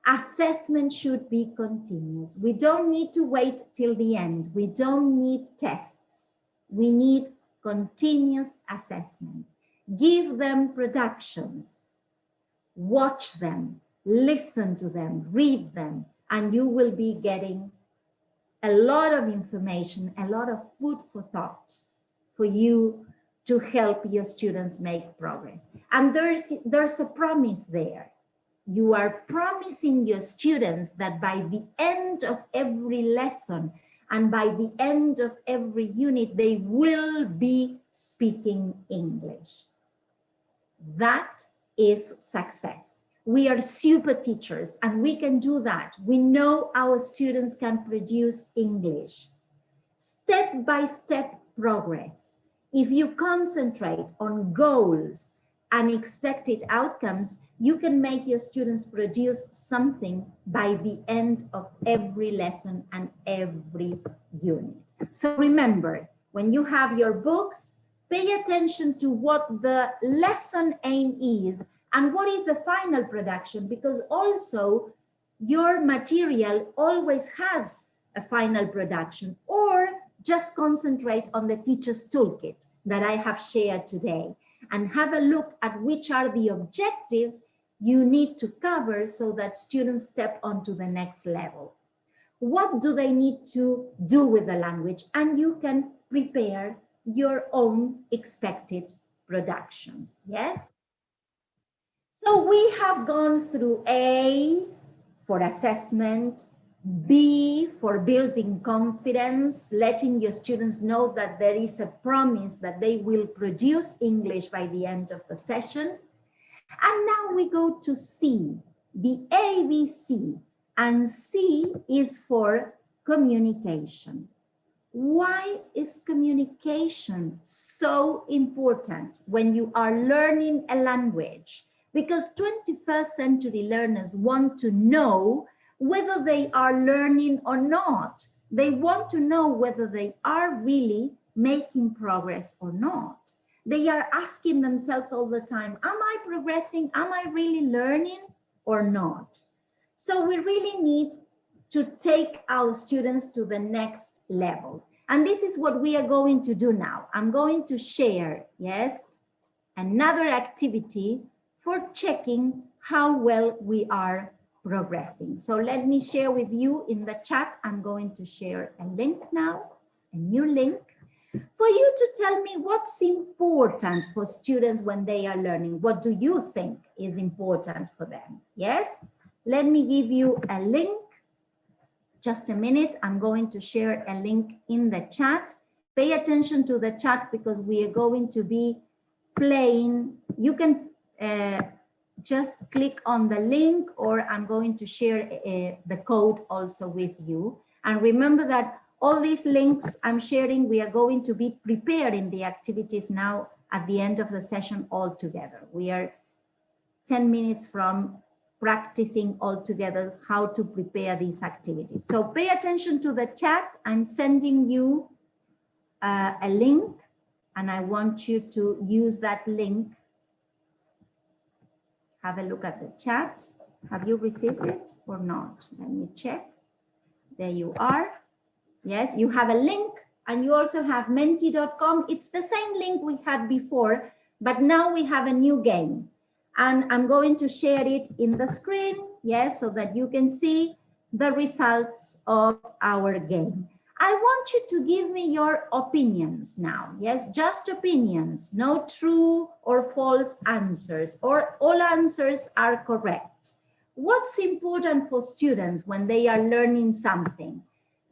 Assessment should be continuous. We don't need to wait till the end. We don't need tests. We need continuous assessment. Give them productions. Watch them, listen to them, read them, and you will be getting a lot of information, a lot of food for thought for you to help your students make progress. And there's a promise there. You are promising your students that by the end of every lesson and by the end of every unit, they will be speaking English. That is success. We are super teachers and we can do that. We know our students can produce English. Step-by-step progress. If you concentrate on goals and expected outcomes, you can make your students produce something by the end of every lesson and every unit. So remember, when you have your books, pay attention to what the lesson aim is and what is the final production, because also your material always has a final production, or just concentrate on the teacher's toolkit that I have shared today and have a look at which are the objectives you need to cover so that students step onto the next level. What do they need to do with the language? And you can prepare your own expected productions, yes? So we have gone through A for assessment, B for building confidence, letting your students know that there is a promise that they will produce English by the end of the session. And now we go to C, the ABC, and C is for communication. Why is communication so important when you are learning a language? Because 21st century learners want to know whether they are learning or not. They want to know whether they are really making progress or not. They are asking themselves all the time, am I progressing? Am I really learning or not? So we really need to take our students to the next level. And this is what we are going to do now. I'm going to share, yes, another activity for checking how well we are progressing. So let me share with you in the chat. I'm going to share a link now, a new link, for you to tell me what's important for students when they are learning. What do you think is important for them? Yes? Let me give you a link. Just a minute. I'm going to share a link in the chat. Pay attention to the chat because we are going to be playing. You can just click on the link, or I'm going to share the code also with you. And remember that all these links I'm sharing, we are going to be preparing the activities now at the end of the session all together. We are 10 minutes from practicing all together how to prepare these activities. So pay attention to the chat. I'm sending you a link, and I want you to use that link. Have a look at the chat. Have you received it or not? Let me check. There you are. Yes, you have a link, and you also have menti.com. It's the same link we had before, but now we have a new game. And I'm going to share it in the screen, yes, so that you can see the results of our game. I want you to give me your opinions now, yes, just opinions, no true or false answers, or all answers are correct. What's important for students when they are learning something?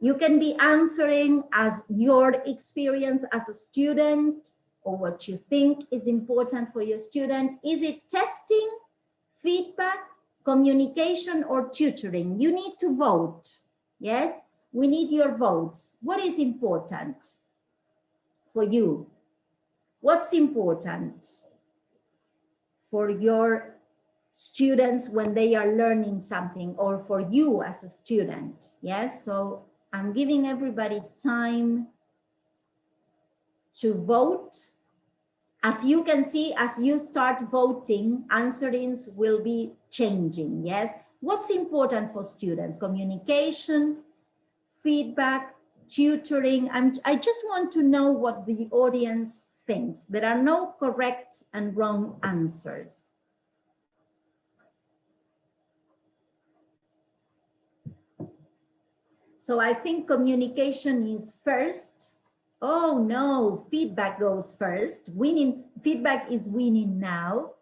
You can be answering as your experience as a student, or what you think is important for your student. Is it testing, feedback, communication, or tutoring? You need to vote. Yes, we need your votes. What is important for you? What's important for your students when they are learning something, or for you as a student? Yes, so I'm giving everybody time to vote. As you can see, as you start voting, answerings will be changing, yes? What's important for students? Communication, feedback, tutoring. I just want to know what the audience thinks. There are no correct and wrong answers. So I think communication is first. Oh no, feedback goes first. Winning, feedback is winning now.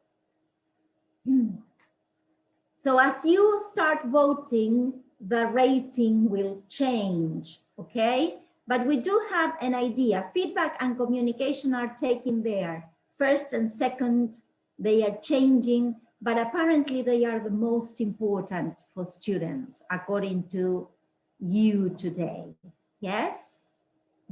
So as you start voting, the rating will change, okay? But we do have an idea. Feedback and communication are taking their first and second. They are changing, but apparently they are the most important for students, according to you today. Yes?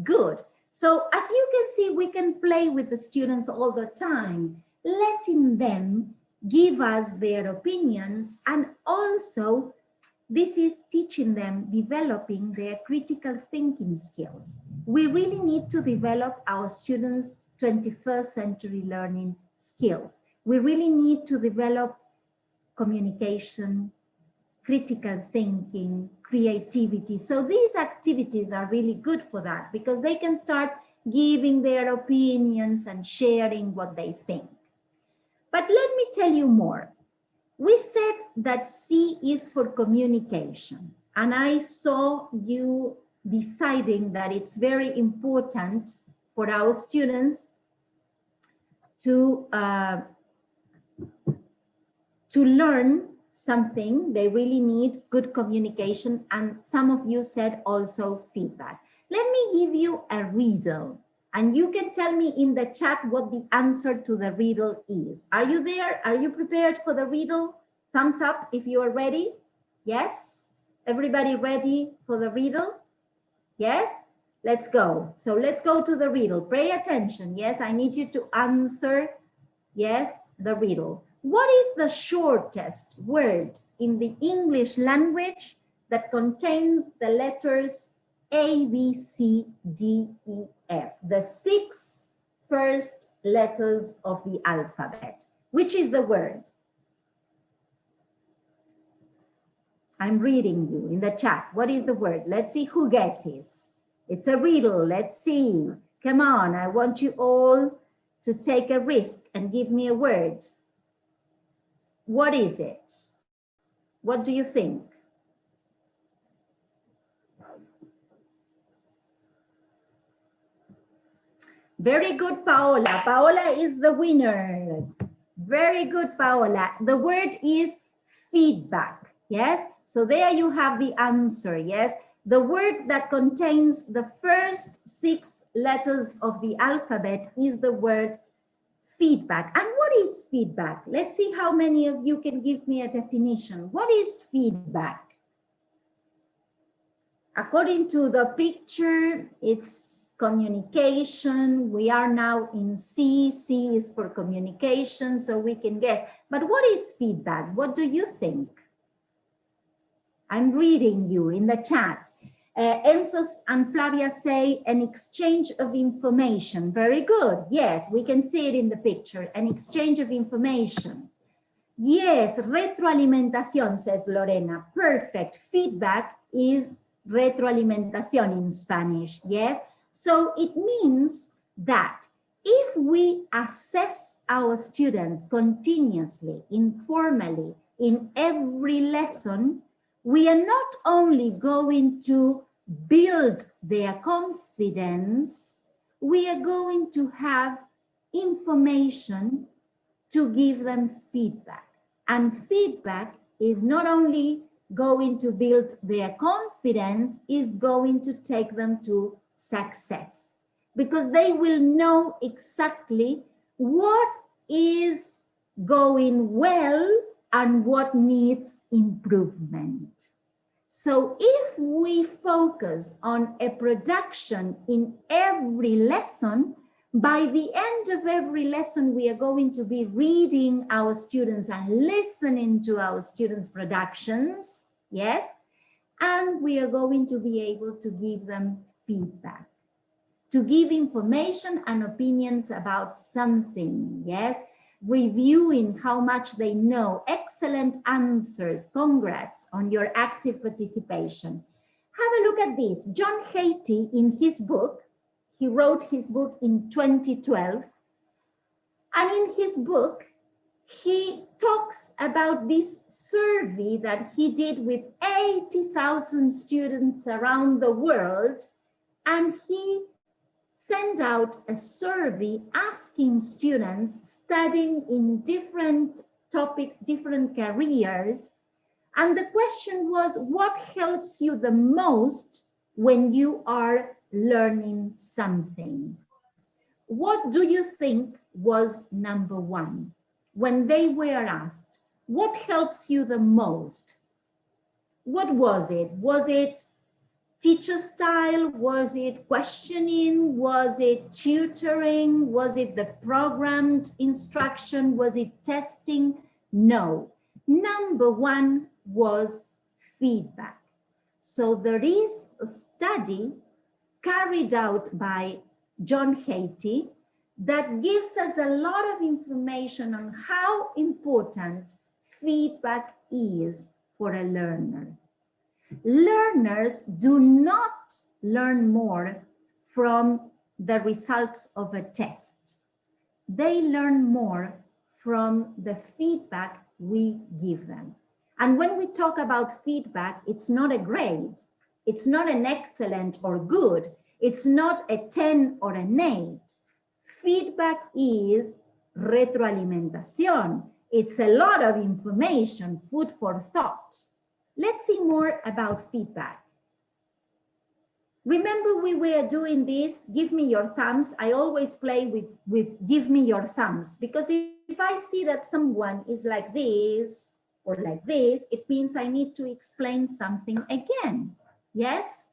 Good. So as you can see, we can play with the students all the time, letting them give us their opinions, and also this is teaching them, developing their critical thinking skills. We really need to develop our students' 21st century learning skills. We really need to develop communication, critical thinking, creativity. So these activities are really good for that, because they can start giving their opinions and sharing what they think. But let me tell you more. We said that C is for communication. and I saw you deciding that it's very important for our students to learn something. They really need good communication, and some of you said also feedback. Let me give you a riddle, and you can tell me in the chat what the answer to the riddle is. Are you there? Are you prepared for the riddle? Thumbs up if you are ready. Yes? Everybody ready for the riddle? Yes? Let's go. So let's go to the riddle. Pay attention. Yes, I need you to answer, yes, the riddle. What is the shortest word in the English language that contains the letters A, B, C, D, E, F? The 6 first letters of the alphabet. Which is the word? I'm reading you in the chat. What is the word? Let's see who guesses. It's a riddle. Let's see. Come on. I want you all to take a risk and give me a word. What is it? What do you think? Very good, Paola. Paola is the winner. Very good, Paola. The word is feedback. Yes? So there you have the answer. Yes? The word that contains the first 6 letters of the alphabet is the word feedback. And what is feedback? Let's see how many of you can give me a definition. What is feedback? According to the picture, it's communication. We are now in C. C is for communication, so we can guess. But what is feedback? What do you think? I'm reading you in the chat. Enzo and Flavia say an exchange of information. Very good. Yes, we can see it in the picture. An exchange of information. Yes, retroalimentación, says Lorena. Perfect. Feedback is retroalimentación in Spanish. Yes. So it means that if we assess our students continuously, informally, in every lesson, we are not only going to build their confidence, we are going to have information to give them feedback. And feedback is not only going to build their confidence, is going to take them to success, because they will know exactly what is going well and what needs improvement. So if we focus on a production in every lesson, by the end of every lesson, we are going to be reading our students and listening to our students' productions, yes? And we are going to be able to give them feedback, to give information and opinions about something, yes? Reviewing how much they know. Excellent answers. Congrats on your active participation. Have a look at this. John Hatie, in his book, he wrote his book in 2012. And in his book, he talks about this survey that he did with 80,000 students around the world. And he sent out a survey asking students studying in different topics, different careers. And the question was, what helps you the most when you are learning something? What do you think was number one? When they were asked, what helps you the most? What was it? Was it teacher style? Was it questioning? Was it tutoring? Was it the programmed instruction? Was it testing? No. Number one was feedback. So there is a study carried out by John Hatie that gives us a lot of information on how important feedback is for a learner. Learners do not learn more from the results of a test. They learn more from the feedback we give them. And when we talk about feedback, it's not a grade. It's not an excellent or good. It's not a 10 or an 8. Feedback is retroalimentación. It's a lot of information, food for thought. Let's see more about feedback. Remember we were doing this, give me your thumbs. I always play with give me your thumbs, because if I see that someone is like this or like this, it means I need to explain something again. Yes?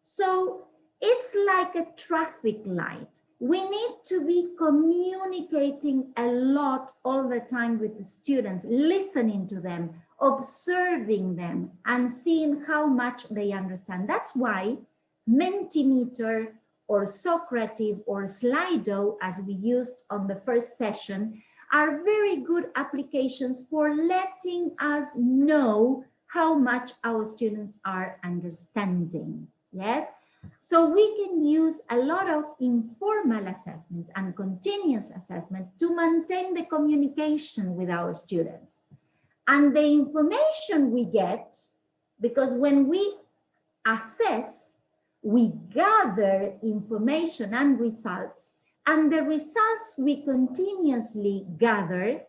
So it's like a traffic light. We need to be communicating a lot all the time with the students, listening to them, observing them, and seeing how much they understand. That's why Mentimeter or Socrative or Slido, as we used on the first session, are very good applications for letting us know how much our students are understanding. Yes? So we can use a lot of informal assessment and continuous assessment to maintain the communication with our students. And the information we get, because when we assess, we gather information and results, and the results we continuously gather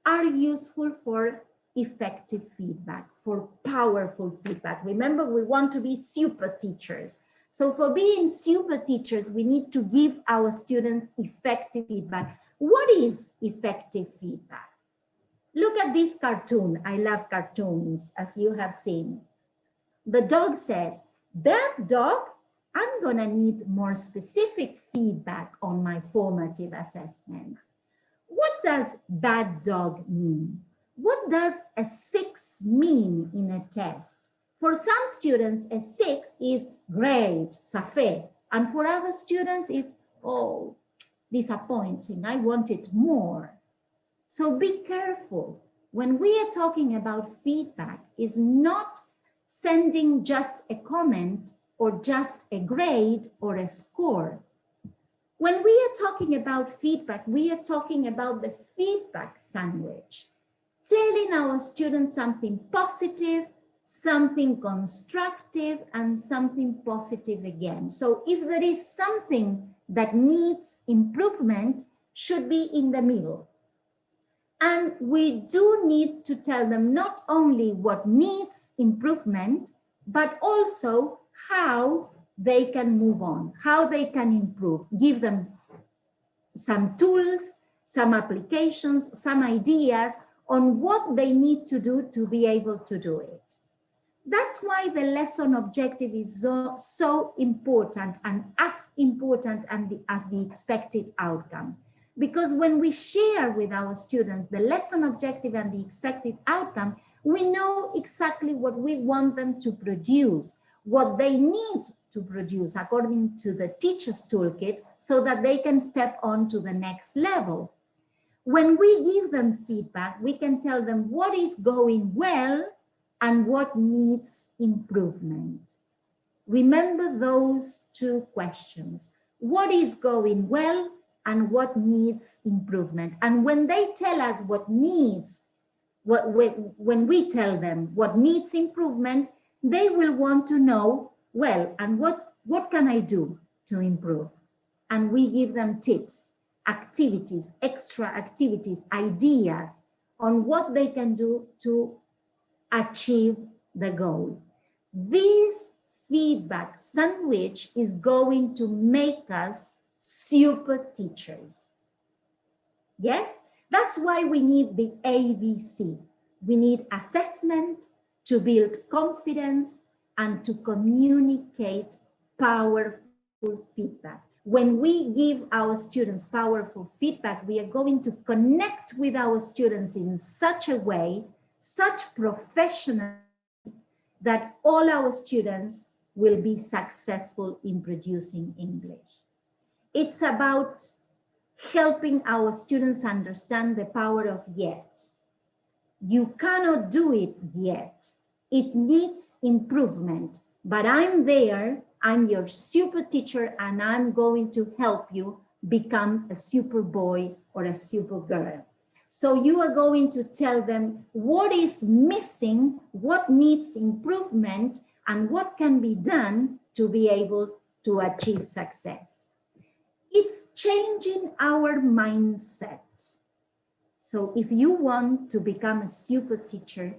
are useful for effective feedback, for powerful feedback. Remember, we want to be super teachers. So for being super teachers, we need to give our students effective feedback. What is effective feedback? Look at this cartoon. I love cartoons, as you have seen. The dog says, "That dog, I'm gonna need more specific feedback on my formative assessments." What does bad dog mean? What does a 6 mean in a test? For some students, a 6 is great, ça fait. And for other students, it's, oh, disappointing, I wanted more. So be careful. When we are talking about feedback, it's not sending just a comment or just a grade or a score. When we are talking about feedback, we are talking about the feedback sandwich, telling our students something positive, something constructive, and something positive again. So if there is something that needs improvement, should be in the middle. And we do need to tell them not only what needs improvement, but also how they can move on, how they can improve. Give them some tools, some applications, some ideas on what they need to do to be able to do it. That's why the lesson objective is so important, and as important as the expected outcome. Because when we share with our students the lesson objective and the expected outcome, we know exactly what we want them to produce, what they need to produce according to the teacher's toolkit, so that they can step on to the next level. When we give them feedback, we can tell them what is going well and what needs improvement. Remember those 2 questions. What is going well and what needs improvement? And when they tell us what needs, when we tell them what needs improvement, they will want to know, well, and what can I do to improve? And we give them tips, activities, extra activities, ideas on what they can do to achieve the goal. This feedback sandwich is going to make us super teachers. Yes, that's why we need the ABC. We need assessment to build confidence and to communicate powerful feedback. When we give our students powerful feedback, we are going to connect with our students in such a way, such professional, that all our students will be successful in producing English. It's about helping our students understand the power of yet. You cannot do it yet. It needs improvement, but I'm there, I'm your super teacher, and I'm going to help you become a super boy or a super girl. So you are going to tell them what is missing, what needs improvement, and what can be done to be able to achieve success. It's changing our mindset. So if you want to become a super teacher,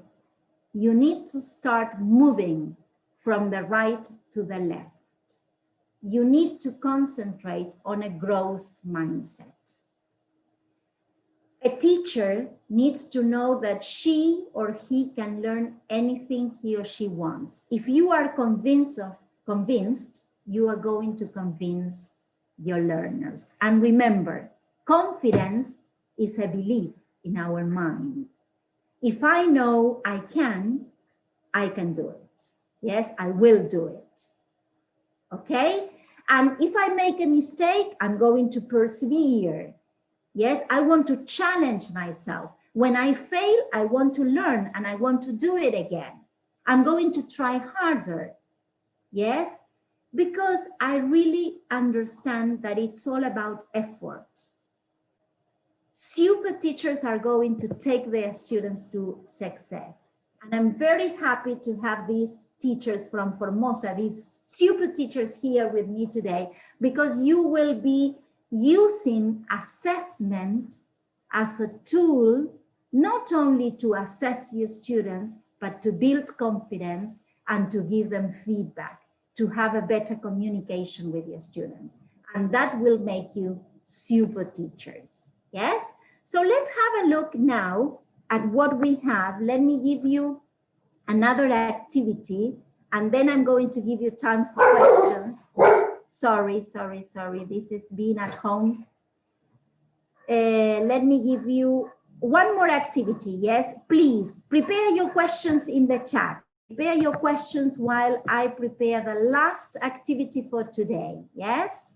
you need to start moving from the right to the left. You need to concentrate on a growth mindset. A teacher needs to know that she or he can learn anything he or she wants. If you are convinced, you are going to convince your learners. And remember, confidence is a belief in our mind. If I know I can do it. Yes, I will do it. Okay? And if I make a mistake, I'm going to persevere. Yes, I want to challenge myself. When I fail, I want to learn and I want to do it again. I'm going to try harder. Yes, because I really understand that it's all about effort. Super teachers are going to take their students to success. And I'm very happy to have these teachers from Formosa, these super teachers here with me today, because you will be using assessment as a tool, not only to assess your students, but to build confidence and to give them feedback, to have a better communication with your students. And that will make you super teachers. Yes? So let's have a look now at what we have. Let me give you another activity, and then I'm going to give you time for questions. Sorry. This is being at home. Let me give you one more activity. Yes, please prepare your questions in the chat. Prepare your questions while I prepare the last activity for today. Yes,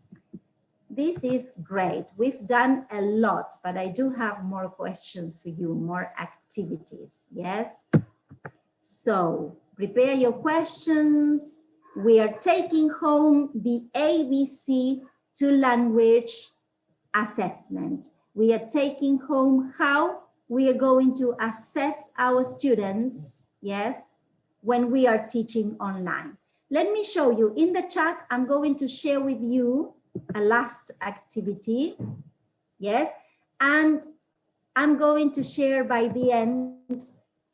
this is great. We've done a lot, but I do have more questions for you, more activities. Yes, so prepare your questions. We are taking home the ABC to language assessment. We are taking home how we are going to assess our students, yes, when we are teaching online. Let me show you. In the chat, I'm going to share with you a last activity, yes, and I'm going to share by the end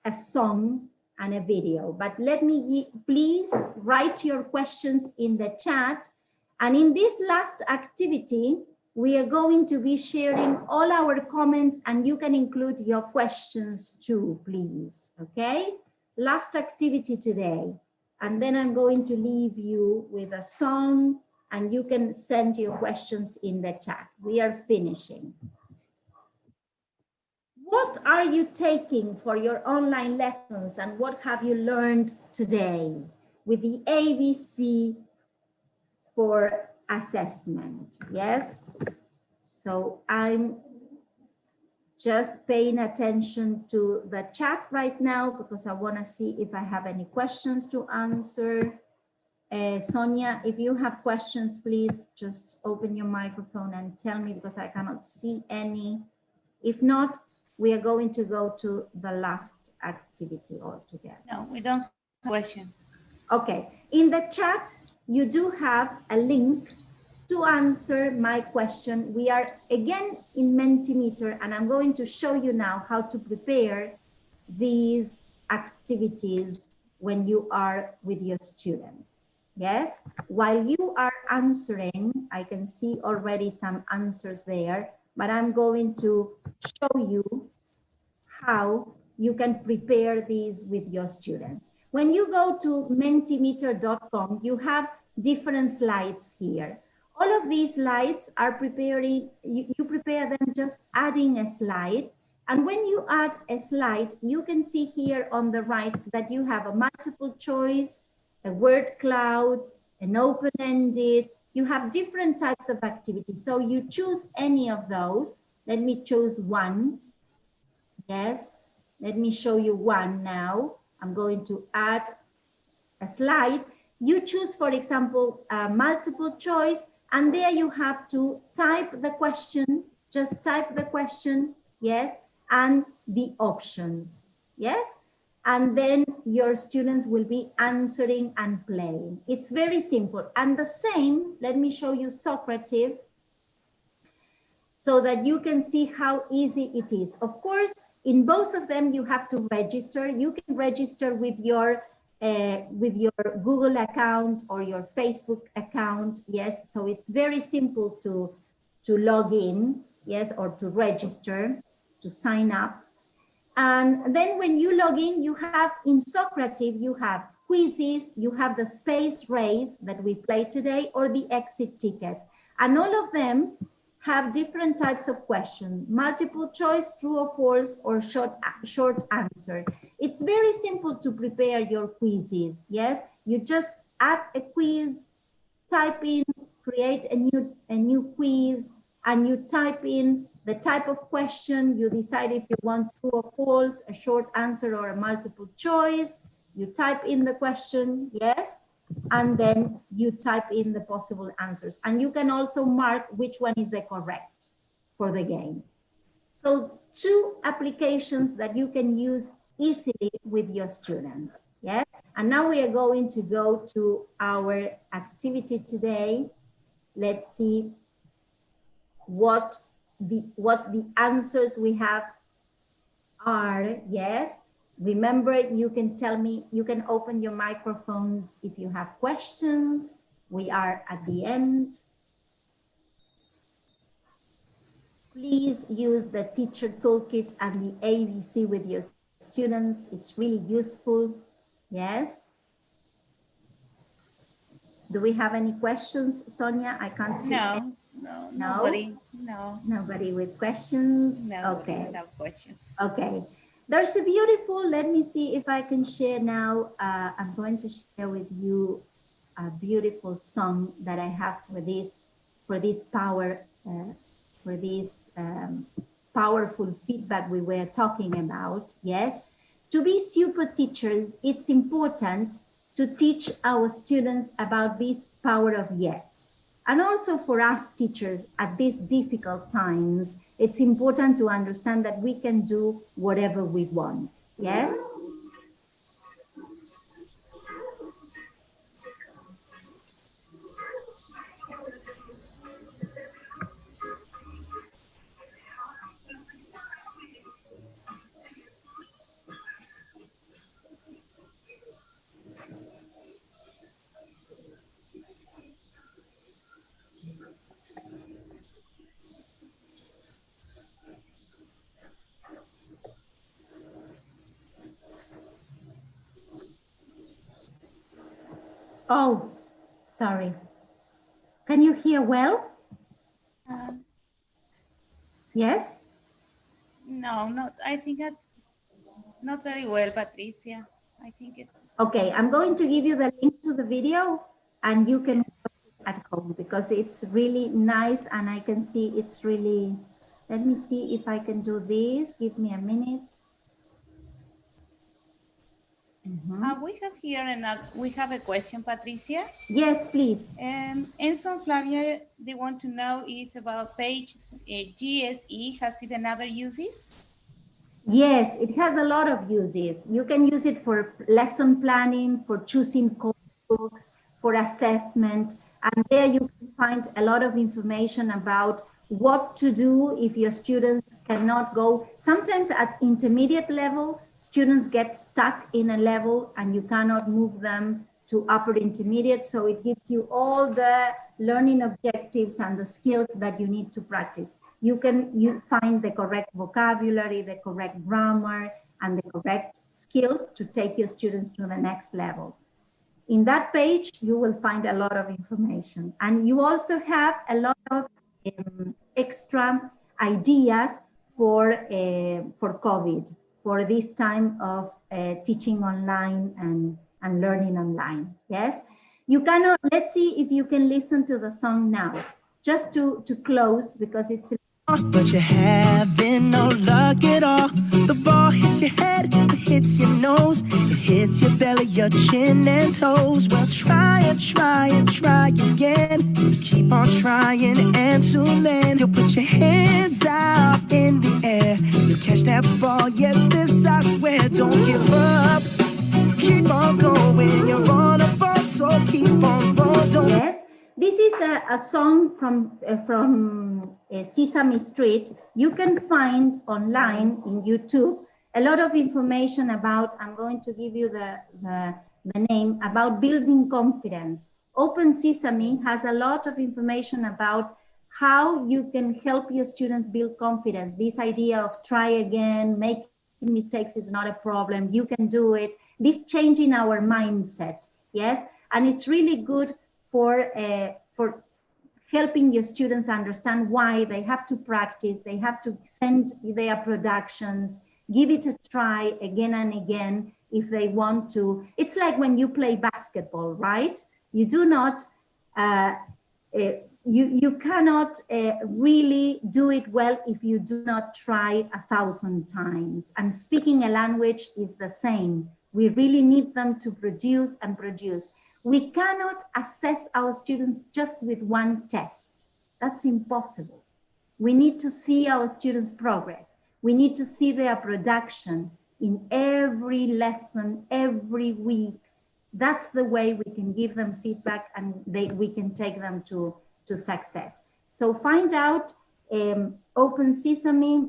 a song and a video, but let me please write your questions in the chat. And in this last activity, we are going to be sharing all our comments, and you can include your questions too, please. Okay, last activity today, and then I'm going to leave you with a song, and you can send your questions in the chat. We are finishing. What are you taking for your online lessons, and what have you learned today with the ABC for assessment? Yes, so I'm just paying attention to the chat right now because I want to see if I have any questions to answer. Sonia, if you have questions, please just open your microphone and tell me because I cannot see any. If not, we are going to go to the last activity altogether. No, we don't have a question. Okay, in the chat, you do have a link to answer my question. We are again in Mentimeter, and I'm going to show you now how to prepare these activities when you are with your students. Yes, while you are answering, I can see already some answers there, but I'm going to show you how you can prepare these with your students. When you go to mentimeter.com, you have different slides here. All of these slides are preparing, you prepare them just adding a slide. And when you add a slide, you can see here on the right that you have a multiple choice, a word cloud, an open-ended. You have different types of activities. So you choose any of those. Let me choose one. Yes, let me show you one now. I'm going to add a slide. You choose, for example, multiple choice, and there you have to type the question, just type the question, yes, and the options, yes? And then your students will be answering and playing. It's very simple. And the same, let me show you Socrative so that you can see how easy it is. Of course, in both of them, you have to register. You can register with your Google account or your Facebook account, yes? So it's very simple to log in, yes, or to register, to sign up. And then when you log in, you have in Socrative, you have quizzes, you have the space race that we played today, or the exit ticket. And all of them have different types of questions: multiple choice, true or false, or short answer. It's very simple to prepare your quizzes, yes? You just add a quiz, type in, create a new quiz, and you type in the type of question. You decide if you want true or false, a short answer, or a multiple choice. You type in the question, yes, and then you type in the possible answers. And you can also mark which one is the correct for the game. So 2 applications that you can use easily with your students, yes? And now we are going to go to our activity today. Let's see what the answers we have are, yes? Remember, you can tell me, you can open your microphones if you have questions. We are at the end. Please use the teacher toolkit and the ABC with your students. It's really useful, yes? Do we have any questions, Sonia? I can't see. No, nobody. No. Nobody with questions? No, okay. No questions. Okay. There's a beautiful, let me see if I can share now. I'm going to share with you a beautiful song that I have for this powerful feedback we were talking about, yes? To be super teachers, it's important to teach our students about this power of yet. And also for us teachers at these difficult times, it's important to understand that we can do whatever we want, yes? Oh, sorry. Can you hear well? Yes? No, I think not very well, Patricia. I think it. Okay, I'm going to give you the link to the video and you can watch it at home because it's really nice and I can see it's really, let me see if I can do this. Give me a minute. We have here we have a question, Patricia. Yes, please. Enzo and Flavia, they want to know if about page GSE, has it another uses? Yes, it has a lot of uses. You can use it for lesson planning, for choosing books, for assessment, and there you can find a lot of information about what to do if your students cannot go. Sometimes at intermediate level, students get stuck in a level and you cannot move them to upper intermediate. So it gives you all the learning objectives and the skills that you need to practice. You find the correct vocabulary, the correct grammar, and the correct skills to take your students to the next level. In that page, you will find a lot of information. And you also have a lot of extra ideas for COVID, for this time of teaching online and learning online, yes? You cannot, let's see if you can listen to the song now, just to close because it's but you're having no luck at all. The ball hits your head, it hits your nose, it hits your belly, your chin and toes. Well, try again. Keep on trying and soon then you'll put your hands out in the air. You'll catch catch that ball. Yes, this I swear, don't give up. Keep on going, you're on a ball, so keep on rolling. Yes, this is a song from Sesame Street. You can find online in YouTube a lot of information about, I'm going to give you the name, about building confidence. Open Sesame has a lot of information about how you can help your students build confidence. This idea of try again, making mistakes is not a problem, you can do it. This changing our mindset, yes? And it's really good for helping your students understand why they have to practice, they have to send their productions, give it a try again and again if they want to. It's like when you play basketball, right? You do not, you cannot really do it well if you do not try 1,000 times. And speaking a language is the same. We really need them to produce and produce. We cannot assess our students just with one test. That's impossible. We need to see our students' progress. We need to see their production in every lesson, every week. That's the way we can give them feedback and we can take them to success. So find out Open Sesame.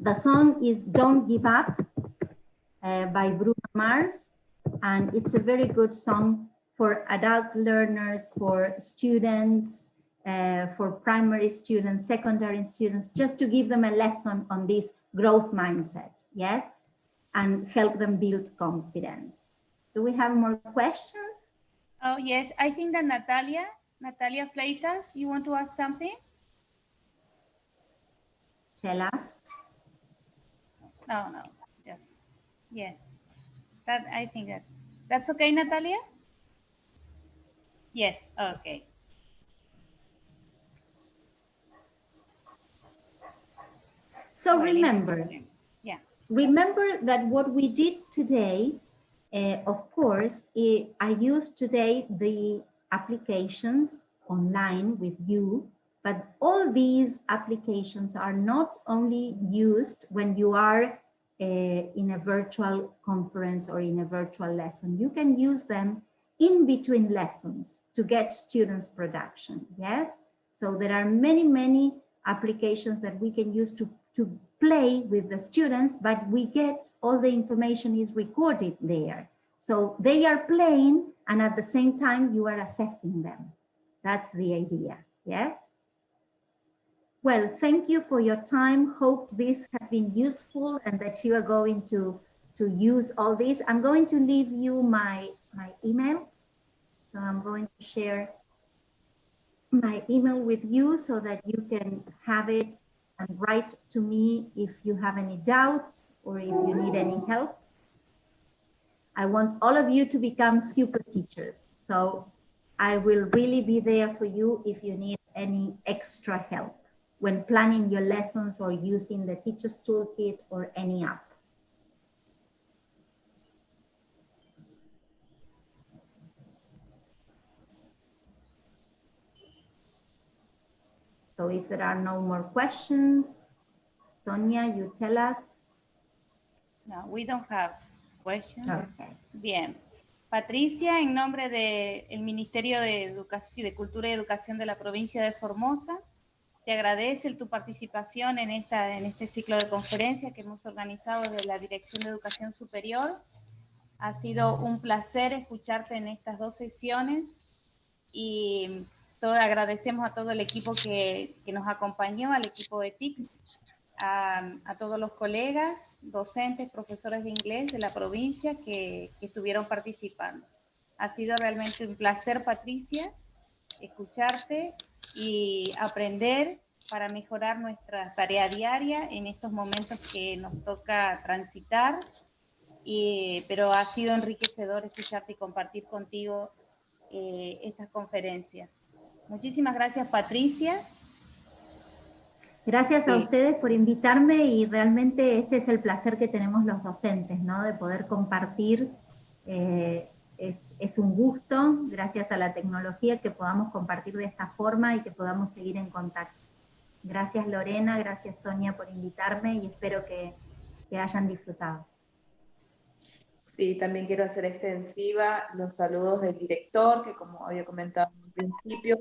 The song is Don't Give Up by Bruno Mars. And it's a very good song for adult learners, for students, for primary students, secondary students, just to give them a lesson on this growth mindset, yes? And help them build confidence. Do we have more questions? Oh, yes, I think that Natalia Fleitas, you want to ask something? Tell us. No, just, yes. That, I think that's okay, Natalia? Yes, okay. So remember, remember that what we did today, of course, I used today the applications online with you, but all these applications are not only used when you are in a virtual conference or in a virtual lesson. You can use them in between lessons to get students' production, yes? So there are many applications that we can use to play with the students, but we get all the information is recorded there. So they are playing and at the same time you are assessing them. That's the idea, yes? Well, thank you for your time. Hope this has been useful and that you are going to use all this. I'm going to leave you my email. So I'm going to share my email with you so that you can have it and write to me if you have any doubts or if you need any help. I want all of you to become super teachers. So I will really be there for you if you need any extra help when planning your lessons or using the Teacher's Toolkit or any app. So if there are no more questions, Sonia, you tell us. No, we don't have questions. Okay. Bien. Patricia, en nombre del Ministerio de Educación, de Cultura y Educación de la provincia de Formosa, te agradece tu participación en este ciclo de conferencias que hemos organizado desde la Dirección de Educación Superior. Ha sido un placer escucharte en estas dos sesiones y agradecemos a todo el equipo que nos acompañó, al equipo de TICS, a todos los colegas, docentes, profesores de inglés de la provincia que estuvieron participando. Ha sido realmente un placer, Patricia, escucharte y aprender para mejorar nuestra tarea diaria en estos momentos que nos toca transitar, pero ha sido enriquecedor escucharte y compartir contigo estas conferencias. Muchísimas gracias, Patricia. Gracias a ustedes por invitarme y realmente este es el placer que tenemos los docentes, ¿no? De poder compartir. Es un gusto, gracias a la tecnología, que podamos compartir de esta forma y que podamos seguir en contacto. Gracias Lorena, gracias Sonia por invitarme y espero que que hayan disfrutado. Sí, también quiero hacer extensiva los saludos del director, que como había comentado en principio,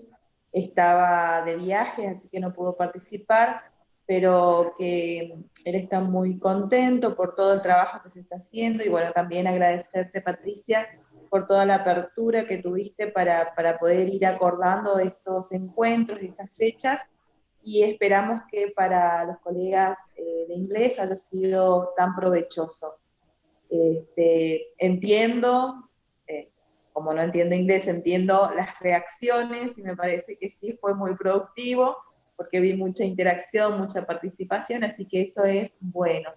estaba de viaje, así que no pudo participar, pero que él está muy contento por todo el trabajo que se está haciendo, y bueno, también agradecerte, Patricia, por toda la apertura que tuviste para poder ir acordando estos encuentros y estas fechas, y esperamos que para los colegas de inglés haya sido tan provechoso. Entiendo, como no entiendo inglés, entiendo las reacciones, y me parece que sí fue muy productivo, porque vi mucha interacción, mucha participación, así que eso es bueno.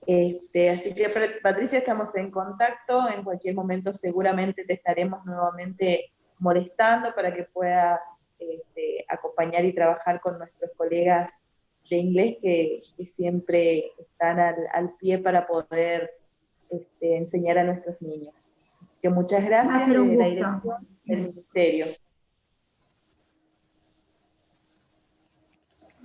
Así que, Patricia, estamos en contacto, en cualquier momento seguramente te estaremos nuevamente molestando para que puedas acompañar y trabajar con nuestros colegas de inglés que siempre están al pie para poder enseñar a nuestros niños. Así que muchas Va a gracias ser un desde la gusto. dirección del Ministerio.